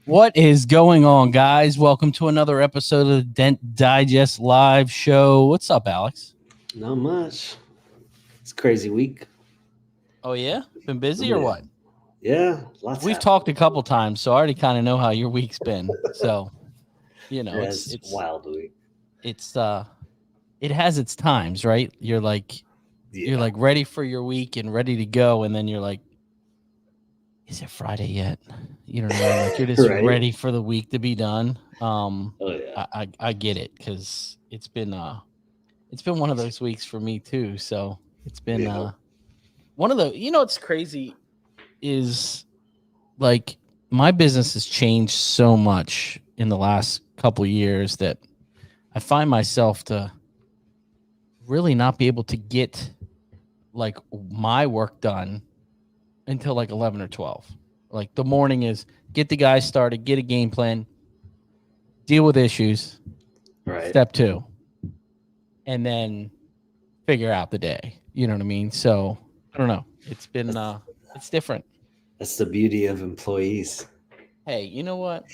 What is going on, guys? Welcome to another episode of the Dent Digest live show. What's up, Alex? Not much. It's a crazy week. Oh, yeah? Been busy or what? Yeah, lots. We've talked a couple times, so I already kind of know how your week's been. So, you know, it's a wild week. It's it has its times, right? You're like ready for your week and ready to go, and then you're like, is it Friday yet? You know what I mean? Like you're just Right. ready for the week to be done. I get it because it's been one of those weeks for me too. So it's been one of the, it's crazy is like my business has changed so much in the last couple of years that I find myself to really not be able to get like my work done until like 11 or 12. Like the morning is get the guys started, get a game plan, deal with issues. Right. Step 2. And then figure out the day. You know what I mean? So I don't know. It's been it's different. That's the beauty of employees. Hey, you know what?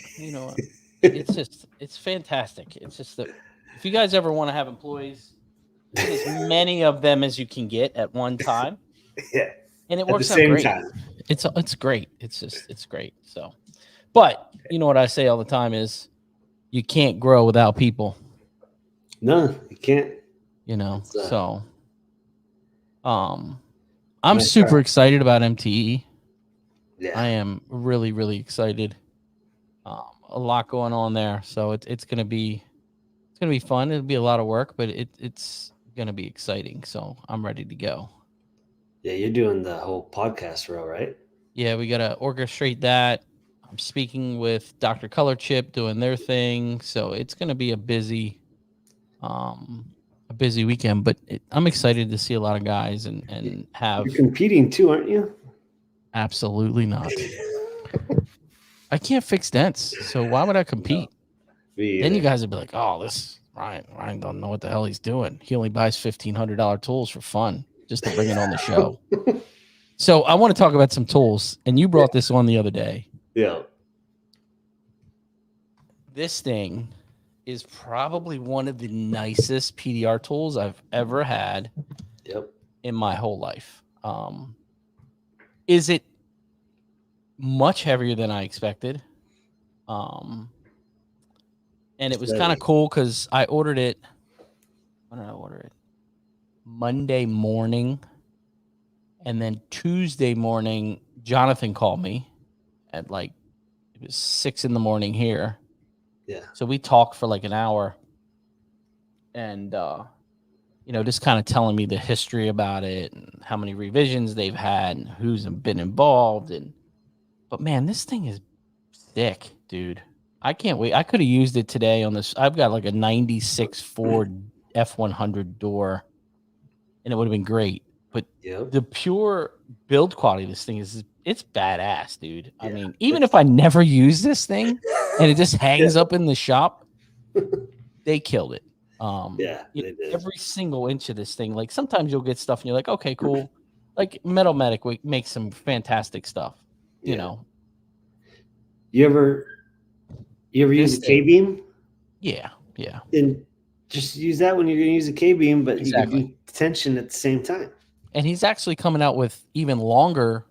It's fantastic. It's just that if you guys ever want to have employees, get as many of them as you can get at one time. Yeah. And it works out great. Time. It's great. It's great. So, but you know what I say all the time is you can't grow without people. No, you can't. So I'm super excited about MTE. Yeah. I am really, really excited. A lot going on there. So it's gonna be fun. It'll be a lot of work, but it's gonna be exciting. So I'm ready to go. Yeah, you're doing the whole podcast role, right? Yeah, we got to orchestrate that. I'm speaking with Dr. Color Chip doing their thing. So it's going to be a busy weekend, but I'm excited to see a lot of guys and have. You're competing too, aren't you? Absolutely not. I can't fix dents. So why would I compete? No. Then you guys would be like, oh, this Ryan don't know what the hell he's doing. He only buys $1,500 tools for fun. Just to bring it on the show. So I want to talk about some tools, and you brought this on the other day. Yeah. This thing is probably one of the nicest PDR tools I've ever had in my whole life. Is it much heavier than I expected? And it was kind of cool because I ordered it. When did I order it? Monday morning, and then Tuesday morning Jonathan called me at it was 6 a.m. here. Yeah. So we talked for like an hour and just kind of telling me the history about it and how many revisions they've had and who's been involved. But man, this thing is sick, dude. I can't wait. I could have used it today on this. I've got like a 96 Ford F100 door. And it would have been great, but the pure build quality of this thing it's badass, dude. Yeah. I mean, even if I never use this thing and it just hangs up in the shop, they killed it. They did. Every single inch of this thing. Like sometimes you'll get stuff and you're like, okay, cool. Like Metal Medic makes some fantastic stuff. You know. You ever use a K-beam? Yeah. And just use that when you're going to use a K-beam, but you can do tension at the same time. And he's actually coming out with even longer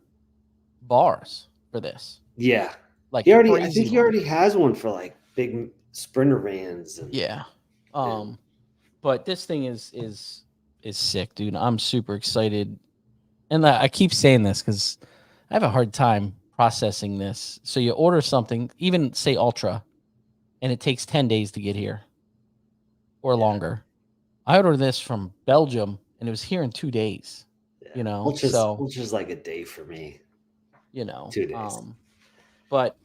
bars for this. Yeah. Like I think he already has one for like big sprinter vans. But this thing is sick, dude. I'm super excited and I keep saying this because I have a hard time processing this. So you order something, even say Ultra, and it takes 10 days to get here or longer. I ordered this from Belgium and it was here in 2 days. Yeah. Ultra's like a day for me. 2 days. But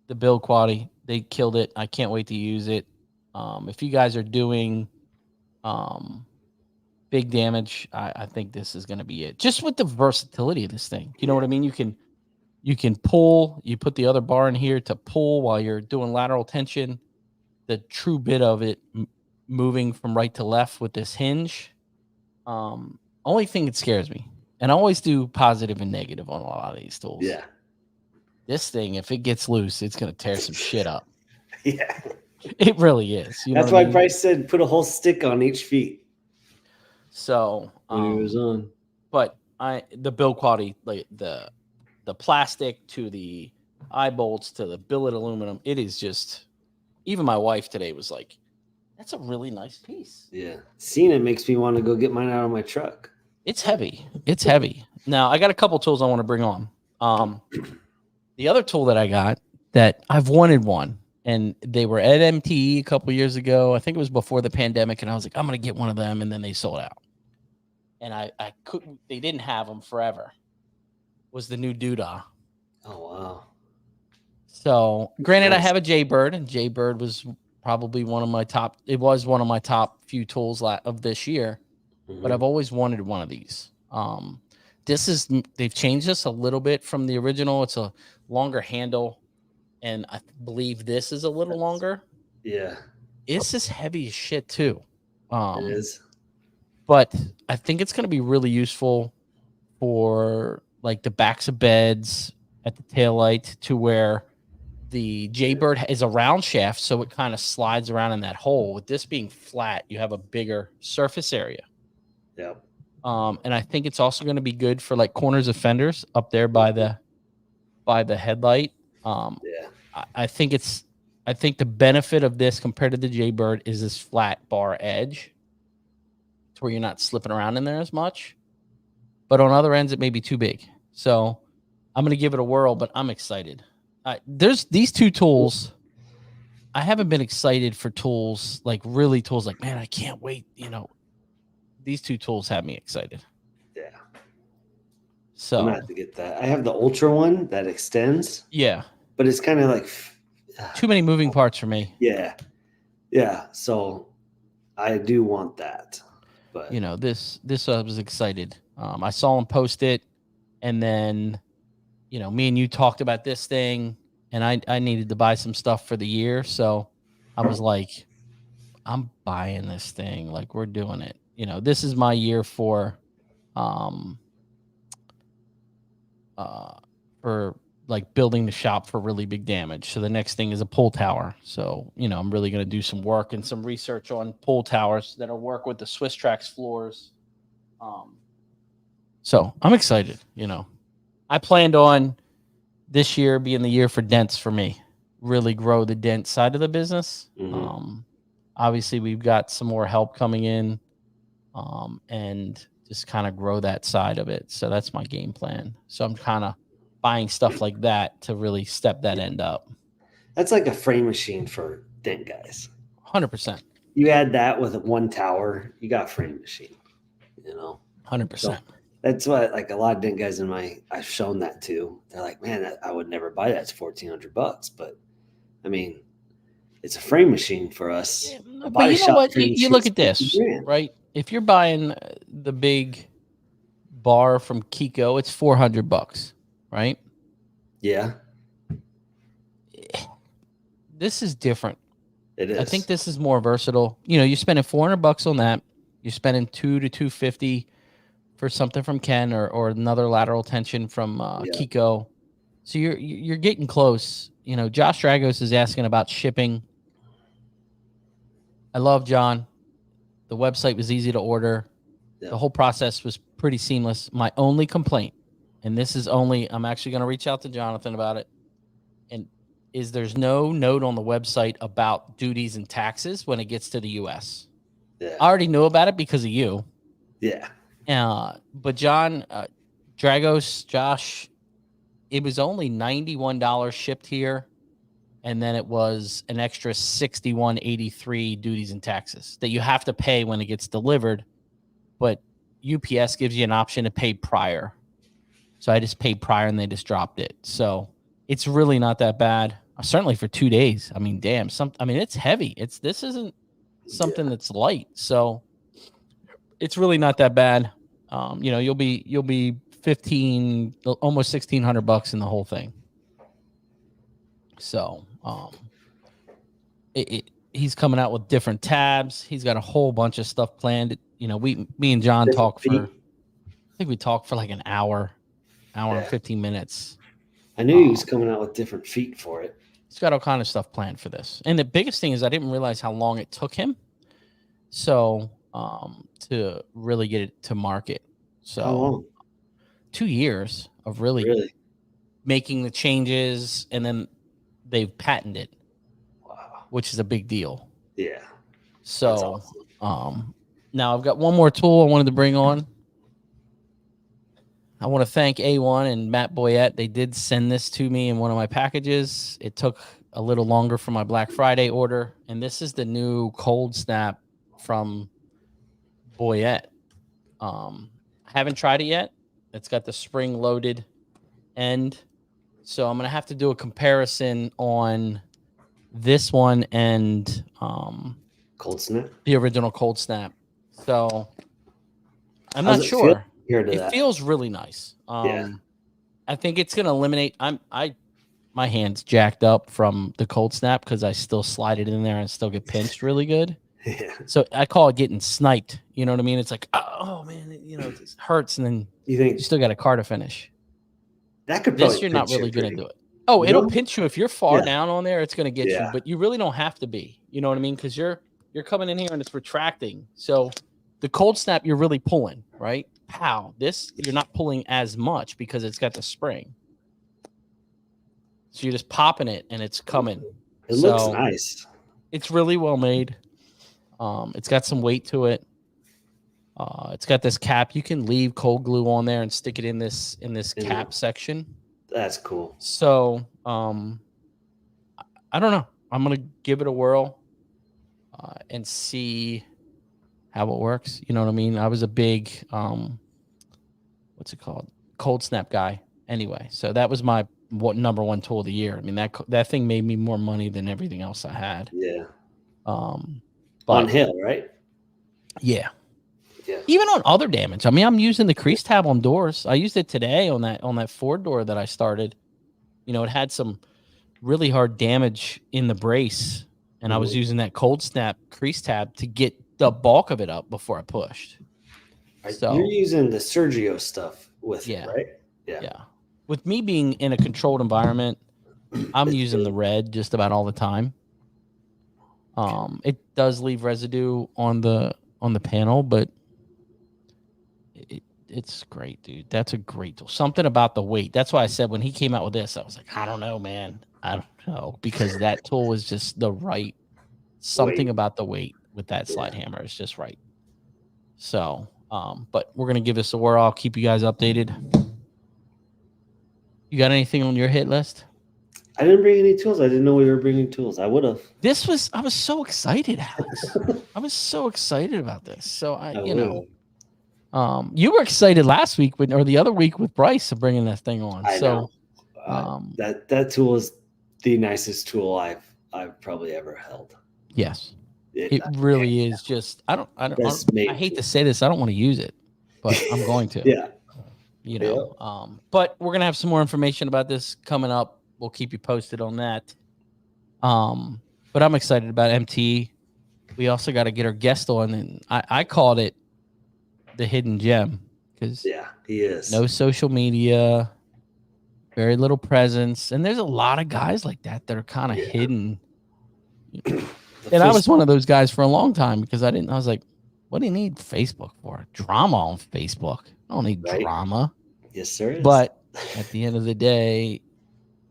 the build quality, they killed it. I can't wait to use it. If you guys are doing big damage, I think this is going to be it. Just with the versatility of this thing. You know what I mean? You can pull, you put the other bar in here to pull while you're doing lateral tension. The true bit of it moving from right to left with this hinge. Only thing that scares me, and I always do positive and negative on a lot of these tools. Yeah. This thing, if it gets loose, it's going to tear some shit up. Yeah. It really is. That's why Bryce said put a whole stick on each feet. So when he was on. But the build quality, like the plastic to the eye bolts to the billet aluminum, it is just, even my wife today was like, that's a really nice piece. Yeah. Seeing it makes me want to go get mine out of my truck. It's heavy. It's heavy. Now, I got a couple tools I want to bring on. The other tool that I got that I've wanted one, and they were at MTE a couple years ago. I think it was before the pandemic, and I was like, I'm going to get one of them, and then they sold out. And I couldn't, they didn't have them forever. Was the new Doodah. Oh, wow. So, granted, I have a Jaybird, and Jaybird was probably one of my top, it was one of my top few tools of this year, but I've always wanted one of these. They've changed this a little bit from the original. It's a longer handle, and I believe this is a little longer. Yeah. It's just heavy as shit, too. It is. But I think it's going to be really useful for like the backs of beds at the taillight, to where the Jaybird is a round shaft, so it kind of slides around in that hole. With this being flat, you have a bigger surface area. Yep. And I think it's also going to be good for like corners of fenders up there by the headlight. I think the benefit of this compared to the Jaybird is this flat bar edge, to where you're not slipping around in there as much. But on other ends, it may be too big. So I'm going to give it a whirl, but I'm excited. There's these two tools. I haven't been excited for tools, like really tools, like, man, I can't wait. These two tools have me excited. Yeah. So I'm going to have to get that. I have the Ultra one that extends. Yeah. But it's kind of like too many moving parts for me. Yeah. Yeah. So I do want that. But this I was excited. I saw him post it, and then me and you talked about this thing, and I needed to buy some stuff for the year, so I was like, I'm buying this thing. Like, we're doing it. This is my year for like building the shop for really big damage. So the next thing is a pull tower. So, I'm really going to do some work and some research on pull towers that'll work with the Swiss Trax floors. So I'm excited. I planned on this year being the year for dents for me, really grow the dent side of the business. Obviously we've got some more help coming in, and just kind of grow that side of it. So that's my game plan. So I'm kind of buying stuff like that to really step that end up. That's like a frame machine for dent guys. 100%. You add that with one tower, you got a frame machine, 100%. So that's what, like, a lot of dent guys I've shown that to. They're like, man, I would never buy that. It's $1,400. But I mean, it's a frame machine for us. Yeah, but you know what? You look at this, right? If you're buying the big bar from Kiko, it's $400, right? Yeah. This is different. It is. I think this is more versatile. You're spending $400 on that. You're spending $200 to $250 for something from Ken or another lateral tension from Kiko. So you're getting close. Josh Dragos is asking about shipping. I love John. The website was easy to order. The whole process was pretty seamless. My only complaint, and this is I'm actually going to reach out to Jonathan about it, and is there's no note on the website about duties and taxes when it gets to the U.S. Yeah. I already knew about it because of you. Yeah. But John, Dragos, Josh, it was only $91 shipped here, and then it was an extra $61.83 duties and taxes that you have to pay when it gets delivered. But UPS gives you an option to pay prior. So I just paid prior and they just dropped it. So it's really not that bad. Certainly for 2 days. I mean, damn, it's heavy. This isn't something that's light. So it's really not that bad. You'll be 15, almost $1,600 in the whole thing. So he's coming out with different tabs. He's got a whole bunch of stuff planned. Me and John talk for, I think we talked for like an hour and 15 minutes. I knew he was coming out with different feet for it. He's got all kind of stuff planned for this. And the biggest thing is I didn't realize how long it took him. So to really get it to market. So how long? 2 years of really making the changes, and then they've patented it. Wow. Which is a big deal. Yeah. So awesome. Now I've got one more tool I wanted to bring on. I want to thank A1 and Matt Boyette. They did send this to me in one of my packages. It took a little longer for my Black Friday order. And this is the new Cold Snap from Boyette. I haven't tried it yet. It's got the spring-loaded end. So I'm going to have to do a comparison on this one and Cold Snap? The original Cold Snap. So I'm not sure. It feels really nice. I think it's going to eliminate. My hand's jacked up from the Cold Snap because I still slide it in there and still get pinched really good. Yeah. So I call it getting sniped. You know what I mean? It's like, oh man, it hurts, and then you still got a car to finish. That could probably you're not really going to do it. Oh, it'll pinch you if you're far down on there. It's going to get you, but you really don't have to be. You know what I mean? Because you're coming in here and it's retracting. So the Cold Snap, you're really pulling, right? Pow. This, you're not pulling as much because it's got the spring. So you're just popping it and it's coming. It looks nice. It's really well made. It's got some weight to it. It's got this cap. You can leave cold glue on there and stick it in this cap section. That's cool. So I don't know. I'm gonna give it a whirl and see how it works. You know what I mean? I was a big what's it called? Cold Snap guy. Anyway, so that was my number one tool of the year. I mean, that thing made me more money than everything else I had. Yeah. But, on hill, right? Yeah. Yeah. Even on other damage. I mean, I'm using the crease tab on doors. I used it today on that Ford door that I started. It had some really hard damage in the brace, and I was using that Cold Snap crease tab to get the bulk of it up before I pushed. So you're using the Sergio stuff with it, right? Yeah. With me being in a controlled environment, I'm using the red just about all the time. It does leave residue on the panel, but it's great, dude. That's a great tool. Something about the weight. That's why I said when he came out with this, I was like, I don't know, man. I don't know, because that tool was just the right something about the weight with that slide hammer is just right. So, but we're gonna give this a whirl. I'll keep you guys updated. You got anything on your hit list? I didn't bring any tools. I didn't know we were bringing tools. I would have. I was so excited, Alex. I was so excited about this. So you were excited last week or the other week with Bryce of bringing that thing on. I know. That tool is the nicest tool I've probably ever held. Yes. It really is. Just I hate to say this. I don't want to use it, but I'm going to. But we're gonna have some more information about this coming up. We'll keep you posted on that. But I'm excited about MT. We also got to get our guest on, and I called it the hidden gem because he is. No social media, very little presence, and there's a lot of guys like that are kind of hidden. And I was one of those guys for a long time because I was like, what do you need Facebook for? Drama on Facebook. I don't need drama. Yes, sir. But at the end of the day,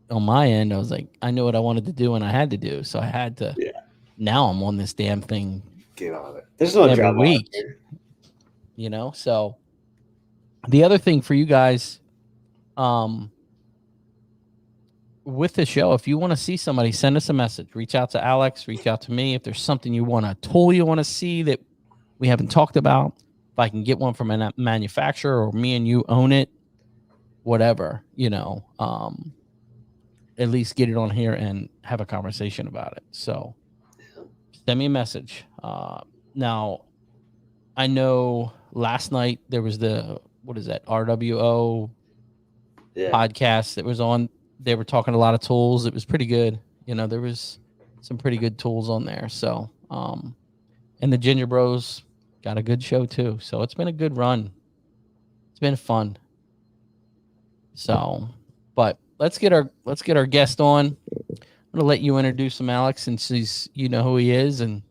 on my end, I was like, I knew what I wanted to do and I had to do. So I had to. Yeah. Now I'm on this damn thing. Get on it. There's no drama week. So The other thing for you guys, with the show, if you want to see somebody, send us a message. Reach out to Alex. Reach out to me. If there's something you want, a tool you want to see that we haven't talked about, if I can get one from a manufacturer or me and you own it, whatever, at least get it on here and have a conversation about it. So send me a message. Now, I know last night there was what is that, RWO podcast that was on. They were talking a lot of tools. It was pretty good. There was some pretty good tools on there. So, and the Ginger Bros got a good show too. So it's been a good run. It's been fun. So, but let's get our guest on. I'm gonna let you introduce him, Alex, since you know who he is, and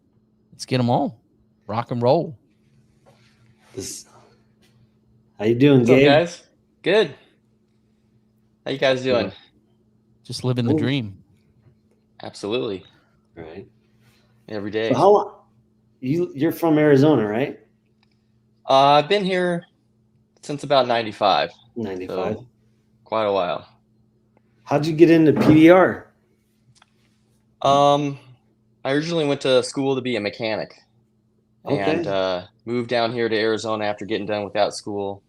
let's get him on. Rock and roll. How you doing, What's Gabe? up, guys? Good. How you guys doing? Just living the dream. Absolutely. Right. Every day. So how long? You're from Arizona, right? I've been here since about 95. 95. So quite a while. How'd you get into PDR? I originally went to school to be a mechanic. Okay. And moved down here to Arizona after getting done with that school.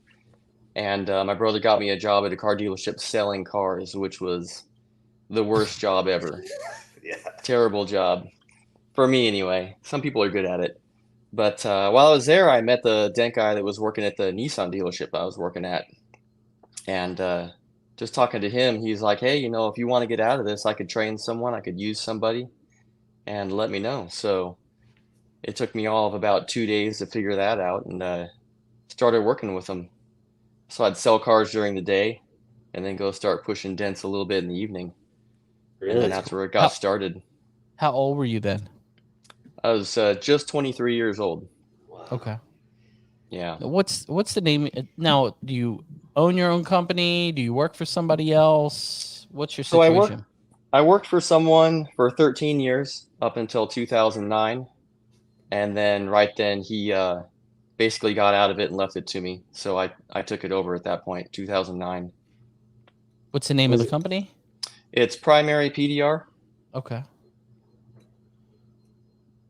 And my brother got me a job at a car dealership selling cars, which was the worst job ever. Yeah. Terrible job. For me, anyway. Some people are good at it. But while I was there, I met the dent guy that was working at the Nissan dealership I was working at. And just talking to him, he's like, hey, if you want to get out of this, I could train someone, I could use somebody, and let me know. So it took me all of about 2 days to figure that out, and started working with him. So I'd sell cars during the day and then go start pushing dents a little bit in the evening. Really? And then that's where it got started. How old were you then? I was just 23 years old. Wow. Okay. Yeah. What's the name? Now, do you own your own company? Do you work for somebody else? What's your situation? So I worked for someone for 13 years up until 2009. And then right then he basically got out of it and left it to me. So I took it over at that point, 2009. What's the name of the company? It's Primary PDR. Okay.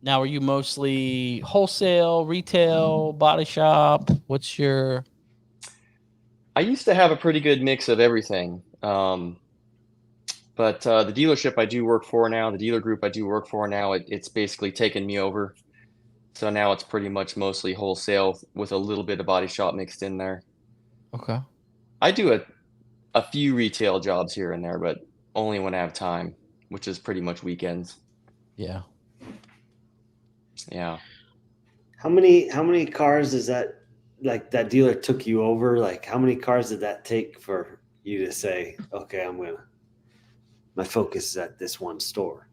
Now, are you mostly wholesale, retail, body shop? What's your... I used to have a pretty good mix of everything. But the dealership I do work for now, the dealer group I do work for now, it's basically taken me over. So now it's pretty much mostly wholesale with a little bit of body shop mixed in there. Okay. I do a few retail jobs here and there, but only when I have time, which is pretty much weekends. Yeah. Yeah. How many cars is that, like, that dealer took you over? Like, how many cars did that take for you to say, okay, my focus is at this one store?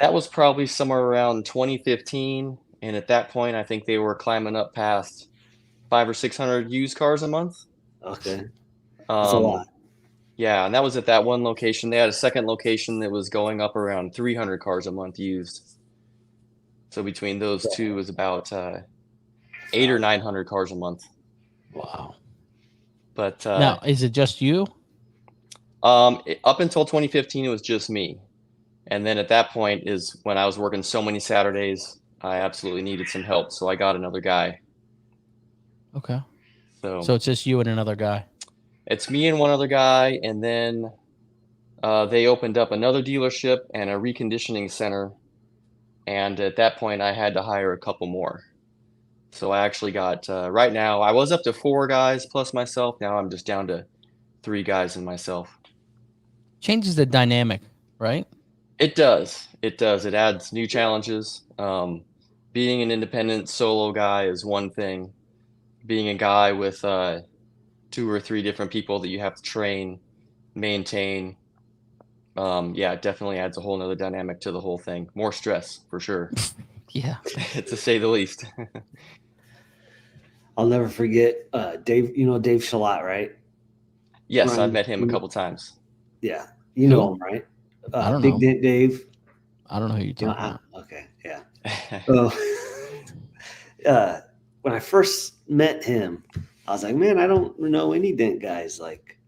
That was probably somewhere around 2015. And at that point, I think they were climbing up past 500 or 600 used cars a month. Okay. That's a lot. Yeah. And that was at that one location. They had a second location that was going up around 300 cars a month used. So between those two was about 800 or 900 cars a month. Wow. But now, is it just you? Up until 2015, it was just me. And then at that point is when I was working so many Saturdays, I absolutely needed some help. So I got another guy. Okay. So it's just you and another guy. It's me and one other guy. And then they opened up another dealership and a reconditioning center. And at that point, I had to hire a couple more. So I actually got, right now, I was up to 4 guys plus myself. Now I'm just down to 3 guys and myself. Changes the dynamic, right? It does. It does. It adds new challenges. Being an independent solo guy is one thing. Being a guy with 2 or 3 different people that you have to train, maintain, it definitely adds a whole nother dynamic to the whole thing. More stress, for sure. Yeah. To say the least. I'll never forget Dave. You know Dave Shutt, right? Yes, Ryan, I've met him a couple times. Yeah. You know him, right? I don't Big know. Dent Dave. I don't know who you're talking about. Okay, yeah. So, when I first met him, I was like, man, I don't know any dent guys. Like,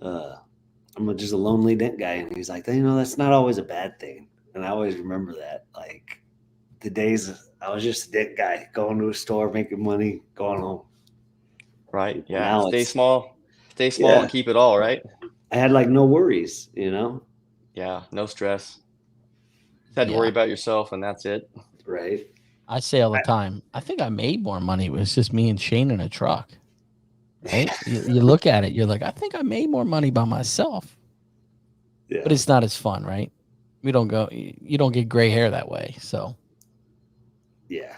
I'm just a lonely dent guy. And he's like, that's not always a bad thing. And I always remember that. Like, the days I was just a dent guy going to a store, making money, going home. Right. Yeah. Now Stay small Yeah. and keep it all, right? I had like no worries, Yeah. No stress. Just had to worry about yourself and that's it. Right. I say all the time, I think I made more money. It was just me and Shane in a truck. Right? You look at it, you're like, I think I made more money by myself. Yeah. But it's not as fun, right? You don't get gray hair that way. So Yeah.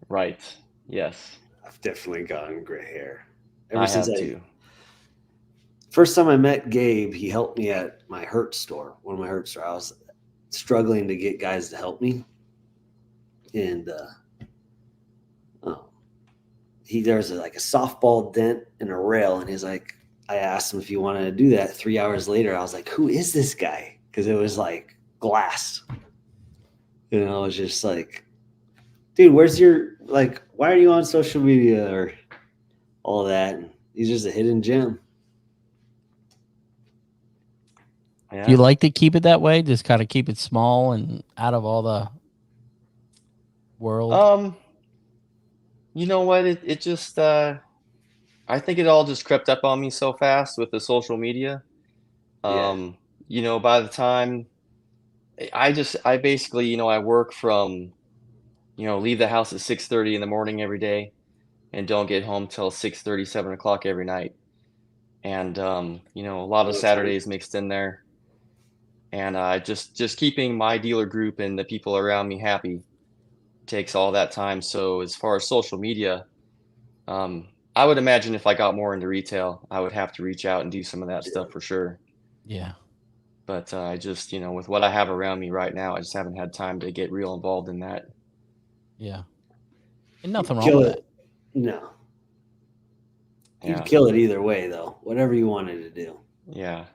Right. Yes. I've definitely gotten gray hair. I have too. First time I met Gabe, he helped me at my Hurt store. One of my Hurt store. I was struggling to get guys to help me. And there's like a softball dent and a rail. And he's like, I asked him if he wanted to do that. 3 hours later, I was like, who is this guy? Because it was like glass. I was just like, dude, where's why are you on social media or all that? And he's just a hidden gem. Yeah. Do you like to keep it that way? Just kind of keep it small and out of all the world? You know what? It just I think it all just crept up on me so fast with the social media. By the time I basically, I work from, leave the house at 6:30 in the morning every day and don't get home till 6:30, 7 o'clock every night. And, a lot of Saturdays mixed in there. And just keeping my dealer group and the people around me happy takes all that time. So as far as social media, I would imagine if I got more into retail, I would have to reach out and do some of that stuff for sure. Yeah. But I just, with what I have around me right now, I just haven't had time to get real involved in that. Yeah. And nothing wrong with that. No. You'd kill it either way, though. Whatever you wanted to do. Yeah.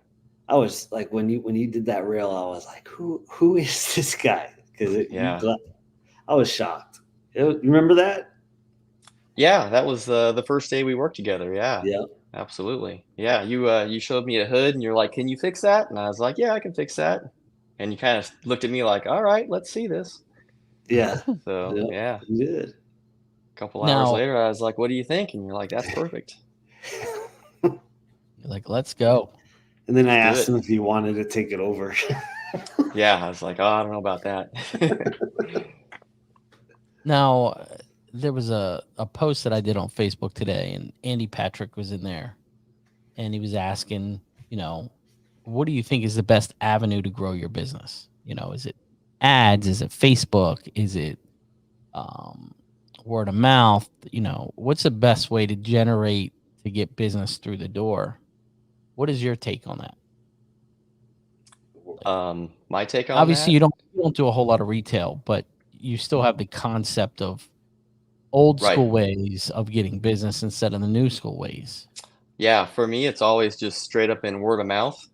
I was like, when you did that reel, I was like, who is this guy? Because I was shocked. You remember that? Yeah, that was the first day we worked together. Yeah. Yeah. Absolutely. Yeah, you showed me a hood and you're like, "Can you fix that?" And I was like, "Yeah, I can fix that." And you kind of looked at me like, "All right, let's see this." Yeah. So, yeah. You did. A couple hours later, I was like, "What do you think?" And you're like, "That's perfect." You're like, "Let's go." And then I asked him if he wanted to take it over. Yeah, I was like, "Oh, I don't know about that." Now, there was a post that I did on Facebook today, and Andy Patrick was in there, and he was asking, what do you think is the best avenue to grow your business? Is it ads? Is it Facebook? Is it word of mouth? What's the best way to get business through the door? What is your take on that? My take on obviously that? you don't do a whole lot of retail, but you still have the concept of old school ways of getting business instead of the new school ways. Yeah, for me, it's always just straight up in word of mouth.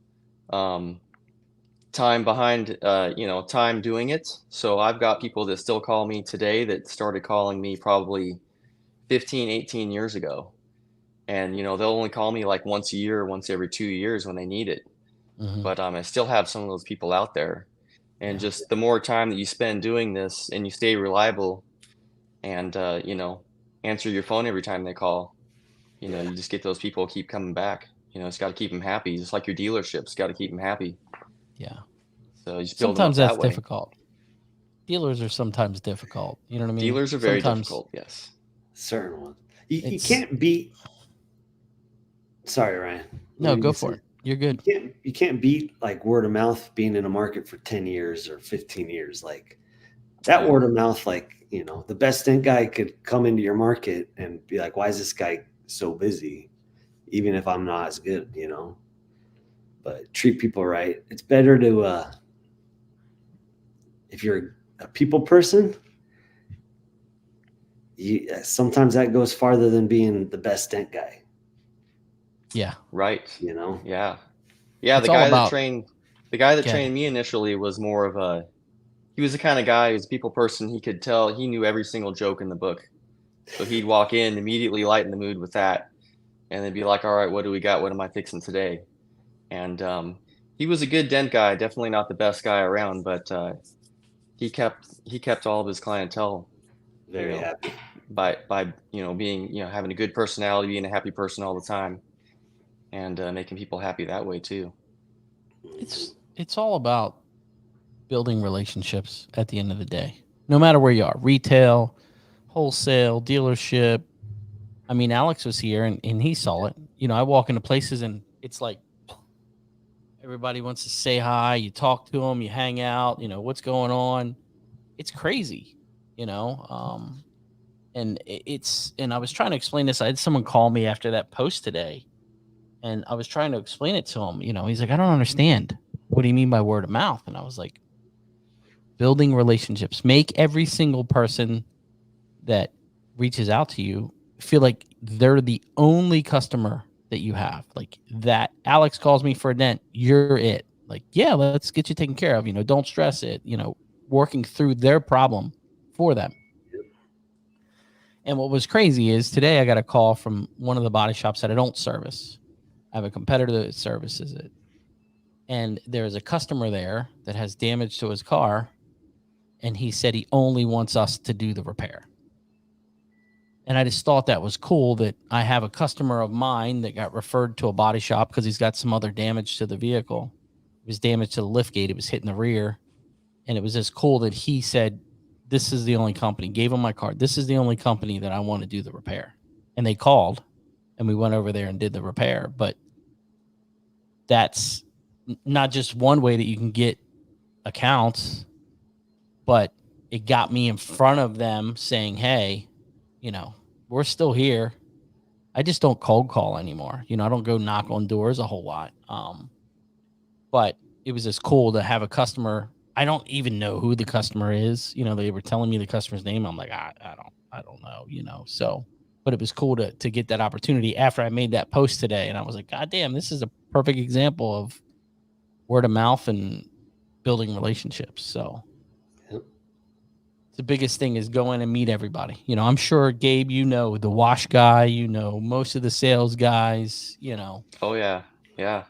Time behind, time doing it. So I've got people that still call me today that started calling me probably 15, 18 years ago. And, they'll only call me like once a year, once every 2 years when they need it. Mm-hmm. But I still have some of those people out there. And just the more time that you spend doing this and you stay reliable and, answer your phone every time they call, you just get those people keep coming back. It's got to keep them happy. Just like your dealership's got to keep them happy. Yeah. So you just build sometimes them up that's that way. difficult. Dealers are sometimes difficult. You know what I mean? Dealers are very difficult. Yes. Certain ones. You can't beat. Sorry, Ryan. No, go for it. You're good. You can't beat like word of mouth being in a market for 10 years or 15 years. Like that word of mouth, like, the best dent guy could come into your market and be like, why is this guy so busy? Even if I'm not as good, but treat people right. It's better to, if you're a people person, sometimes that goes farther than being the best dent guy. Yeah. Right. Yeah. Yeah. The guy that trained me initially was more of he was the kind of guy who's a people person. He could tell, he knew every single joke in the book. So he'd walk in, immediately lighten the mood with that, and then be like, all right, what do we got? What am I fixing today? And he was a good dent guy, definitely not the best guy around, but he kept all of his clientele Very happy. by being, having a good personality, being a happy person all the time, and making people happy that way too. It's all about building relationships at the end of the day, no matter where you are, retail, wholesale, dealership. I mean, Alex was here and he saw it. I walk into places and it's like everybody wants to say hi. You talk to them, you hang out, what's going on. It's crazy, and I was trying to explain this. I had someone call me after that post today and I was trying to explain it to him. He's like, I don't understand. What do you mean by word of mouth? And I was like, building relationships. Make every single person that reaches out to you feel like they're the only customer that you have. Like that Alex calls me for a dent, you're it. Like, yeah, let's get you taken care of. Don't stress it. Working through their problem for them. And what was crazy is today I got a call from one of the body shops that I don't service. I have a competitor that services it. And there's a customer there that has damage to his car. And he said he only wants us to do the repair. And I just thought that was cool that I have a customer of mine that got referred to a body shop because he's got some other damage to the vehicle. It was damage to the lift gate. It was hitting the rear. And it was just cool that he said, this is the only company, gave him my card. This is the only company that I want to do the repair. And they called and we went over there and did the repair. But that's not just one way that you can get accounts, but it got me in front of them saying, hey, we're still here. I just don't cold call anymore. I don't go knock on doors a whole lot. But it was just cool to have a customer. I don't even know who the customer is. They were telling me the customer's name. I'm like, I don't know, so, but it was cool to get that opportunity after I made that post today. And I was like, God damn, this is a perfect example of word of mouth and building relationships. So the biggest thing is go in and meet everybody. I'm sure, Gabe, the wash guy, most of the sales guys, Oh, yeah. Yeah.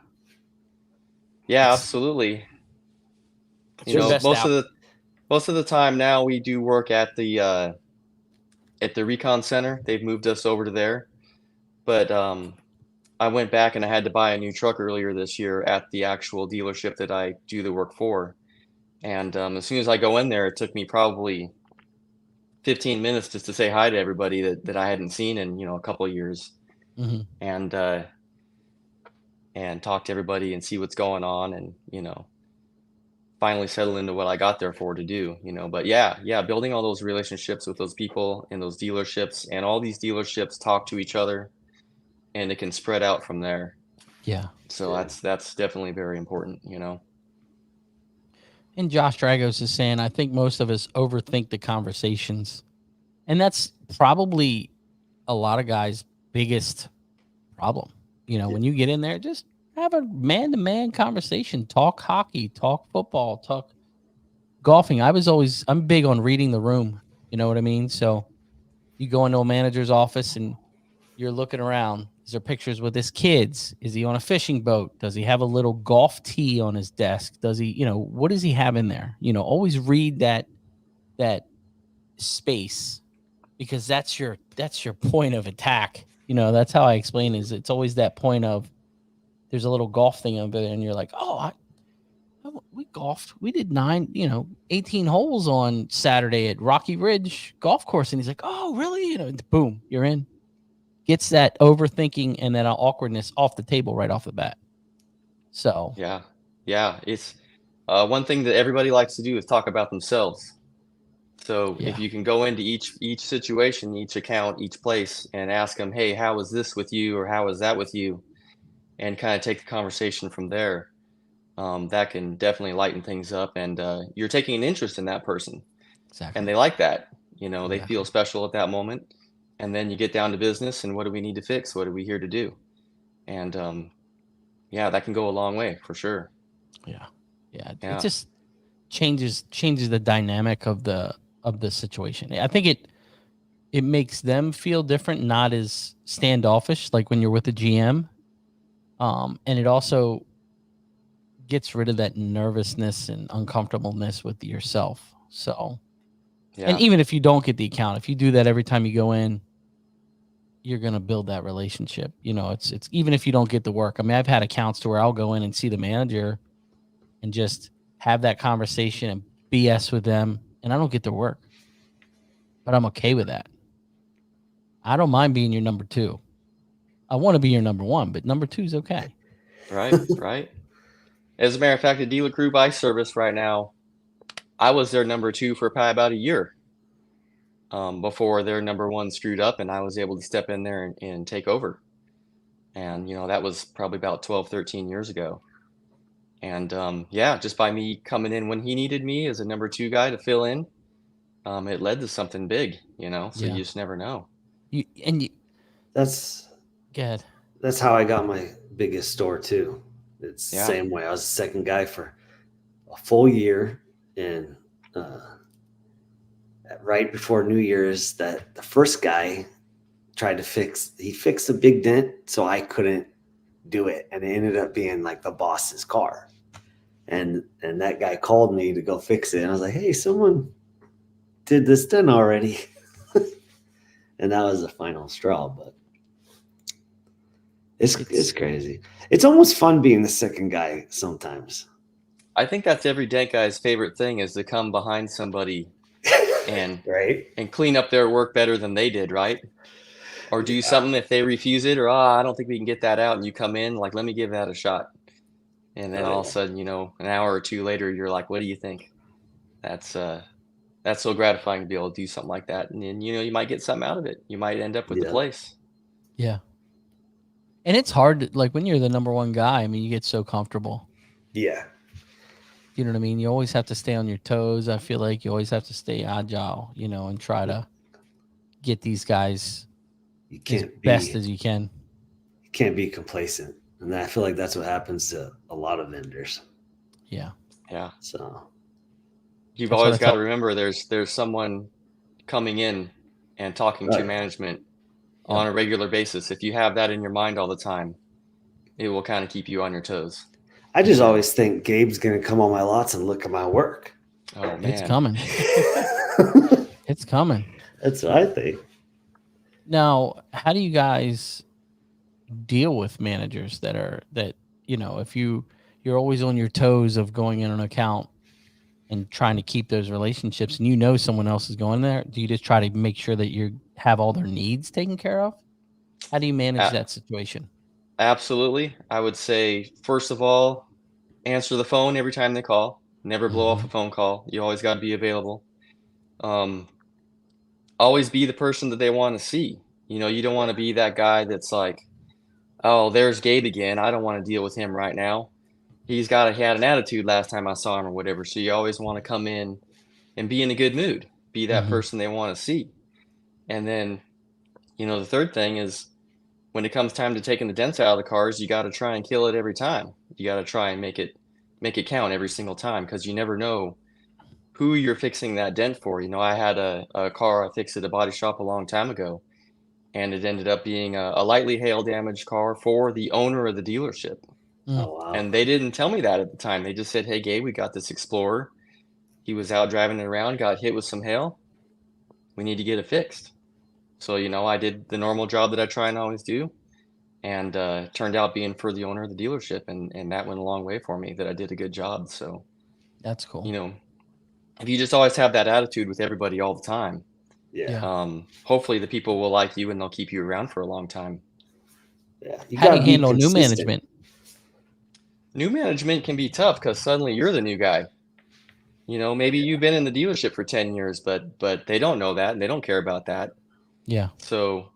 Yeah, absolutely. Most of the time now we do work at the recon center. They've moved us over to there. But I went back and I had to buy a new truck earlier this year at the actual dealership that I do the work for. And as soon as I go in there, it took me probably 15 minutes just to say hi to everybody that I hadn't seen in, a couple of years. Mm-hmm. And talk to everybody and see what's going on and, finally settle into what I got there for to do, but yeah, building all those relationships with those people in those dealerships, and all these dealerships talk to each other and it can spread out from there. Yeah. So that's definitely very important, And Josh Dragos is saying, I think most of us overthink the conversations. And that's probably a lot of guys' biggest problem. When you get in there, just have a man-to-man conversation. Talk hockey, talk football, talk golfing. I'm big on reading the room. You know what I mean? So you go into a manager's office and you're looking around. Is there pictures with his kids? Is he on a fishing boat? Does he have a little golf tee on his desk? Does he, what does he have in there? Always read that space, because that's your point of attack. That's how I explain it, is it's always that point of, there's a little golf thing over there and you're like, we golfed. We did 18 holes on Saturday at Rocky Ridge Golf Course. And he's like, oh, really? Boom, you're in. Gets that overthinking and that awkwardness off the table right off the bat. So yeah, it's one thing that everybody likes to do is talk about themselves. So if you can go into each situation, each account, each place, and ask them, hey, how was this with you, or how was that with you, and kind of take the conversation from there, that can definitely lighten things up, and you're taking an interest in that person. Exactly. And they like that. They feel special at that moment. And then you get down to business, and what do we need to fix? What are we here to do? And that can go a long way for sure. Yeah. It just changes the dynamic of the situation. I think it makes them feel different, not as standoffish like when you're with the GM. And it also gets rid of that nervousness and uncomfortableness with yourself. So, and even if you don't get the account, if you do that every time you go in, you're going to build that relationship. It's even if you don't get the work. I mean, I've had accounts to where I'll go in and see the manager and just have that conversation and BS with them, and I don't get the work, but I'm okay with that. I don't mind being your number 2. I want to be your number 1, but number 2 is okay. Right. As a matter of fact, the dealer group I service right now, I was their number 2 for probably about a year before their number 1 screwed up, and I was able to step in there and take over. And, that was probably about 12, 13 years ago. And just by me coming in when he needed me as a number 2 guy to fill in, it led to something big, so you just never know. That's good. That's how I got my biggest store too. It's the same way. I was the second guy for a full year, and right before New Year's, that the first guy tried to fixed a big dent, so I couldn't do it, and it ended up being like the boss's car. And that guy called me to go fix it, and I was like, "Hey, someone did this dent already," and that was the final straw. But it's crazy. It's almost fun being the second guy sometimes. I think that's every dent guy's favorite thing, is to come behind somebody and and clean up their work better than they did, right? Or do something if they refuse it, or I don't think we can get that out, and you come in like, let me give that a shot. And then all of a sudden, an hour or 2 later, you're like, what do you think? That's so gratifying to be able to do something like that. And then, you might get something out of it. You might end up with the place. Yeah. And it's hard, like when you're the number 1 guy, I mean, you get so comfortable. Yeah. You know what I mean? You always have to stay on your toes. I feel like you always have to stay agile, and try to get these guys as best as you can. You can't be complacent. And I feel like that's what happens to a lot of vendors. Yeah. Yeah. So you've always got to remember there's someone coming in and talking to management on a regular basis. If you have that in your mind all the time, it will kind of keep you on your toes. I just always think Gabe's going to come on my lots and look at my work. Oh, man. It's coming. It's coming. That's what I think. Now, how do you guys deal with managers that if you're always on your toes of going in an account and trying to keep those relationships, and someone else is going there, do you just try to make sure that you have all their needs taken care of? How do you manage that situation? Absolutely. I would say, first of all, answer the phone every time they call. Never blow off a phone call. You always got to be available. Always be the person that they want to see. You don't want to be that guy that's like, oh, there's Gabe again. I don't want to deal with him right now. He had an attitude last time I saw him or whatever. So you always want to come in and be in a good mood. Be that person they want to see. And then, the third thing is, when it comes time to taking the dents out of the cars, you got to try and kill it every time. You got to try and make it count every single time, because you never know who you're fixing that dent for. I had a car I fixed at a body shop a long time ago, and it ended up being a lightly hail damaged car for the owner of the dealership. Oh, wow. And they didn't tell me that at the time. They just said, hey, Gabe, we got this Explorer. He was out driving it around, got hit with some hail. We need to get it fixed. So, I did the normal job that I try and always do, and turned out being for the owner of the dealership. And that went a long way for me, that I did a good job. So that's cool. If you just always have that attitude with everybody all the time, hopefully the people will like you and they'll keep you around for a long time. Yeah. How do you handle new management? New management can be tough, because suddenly you're the new guy. Maybe you've been in the dealership for 10 years, but they don't know that, and they don't care about that. Yeah. So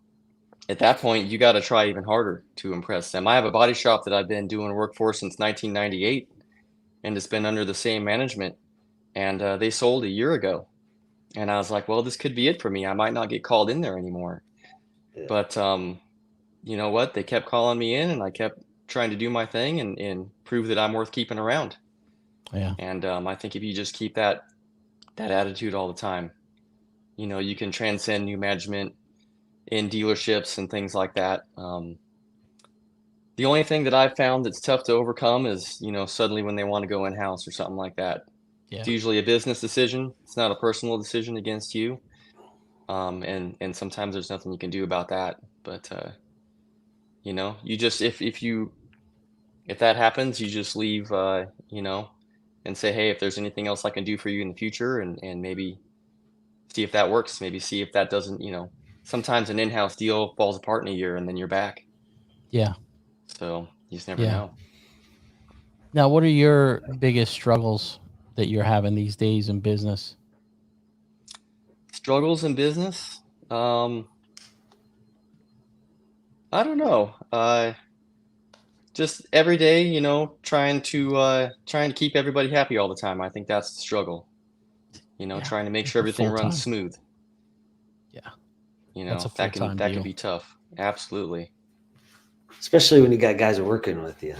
at that point, you got to try even harder to impress them. I have a body shop that I've been doing work for since 1998, and it's been under the same management. And they sold a year ago. And I was like, well, this could be it for me. I might not get called in there anymore. Yeah. But you know what? They kept calling me in, and I kept trying to do my thing and prove that I'm worth keeping around. Yeah. And I think if you just keep that attitude all the time, you can transcend new management in dealerships and things like that. The only thing that I've found that's tough to overcome is, suddenly when they want to go in-house or something like that. Yeah. It's usually a business decision. It's not a personal decision against you. And sometimes there's nothing you can do about that. But, you just, if that happens, you just leave, and say, hey, if there's anything else I can do for you in the future, and maybe see if that works. Maybe see if that doesn't, sometimes an in-house deal falls apart in a year and then you're back. Yeah. So you just never know. Now, what are your biggest struggles that you're having these days in business? Struggles in business? I don't know. Just every day, trying to keep everybody happy all the time. I think that's the struggle. Trying to make sure everything runs smooth. Yeah. That's a that can be tough. Absolutely. Especially when you got guys working with you.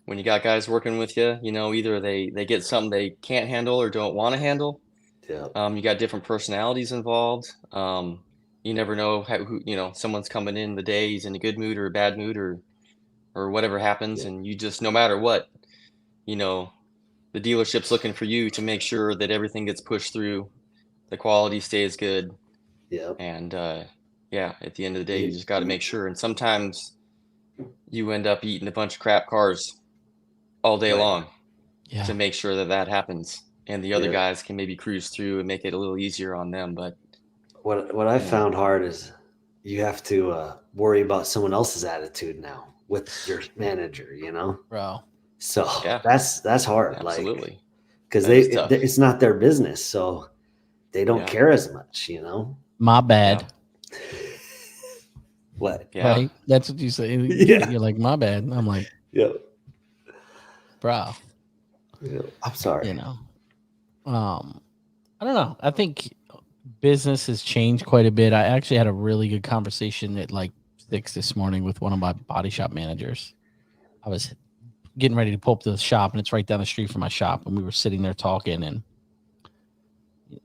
When you got guys working with you, either they get something they can't handle or don't want to handle. Yeah. You got different personalities involved. You never know who someone's coming in the day, he's in a good mood or a bad mood or whatever happens, and you just, no matter what, the dealership's looking for you to make sure that everything gets pushed through, the quality stays good. Yeah. And at the end of the day, you just got to make sure. And sometimes you end up eating a bunch of crap cars all day long to make sure that happens. And the other guys can maybe cruise through and make it a little easier on them. But what I found hard is you have to worry about someone else's attitude now with your manager, Bro. So that's hard. Absolutely. Because it's not their business. So they don't care as much, My bad. Yeah. What? Yeah. Right? That's what you say. You're like, my bad. I'm like, bro. Yeah. I'm sorry. I don't know. I think business has changed quite a bit. I actually had a really good conversation at like 6 this morning with one of my body shop managers. I was getting ready to pull up to the shop, and it's right down the street from my shop. And we were sitting there talking, and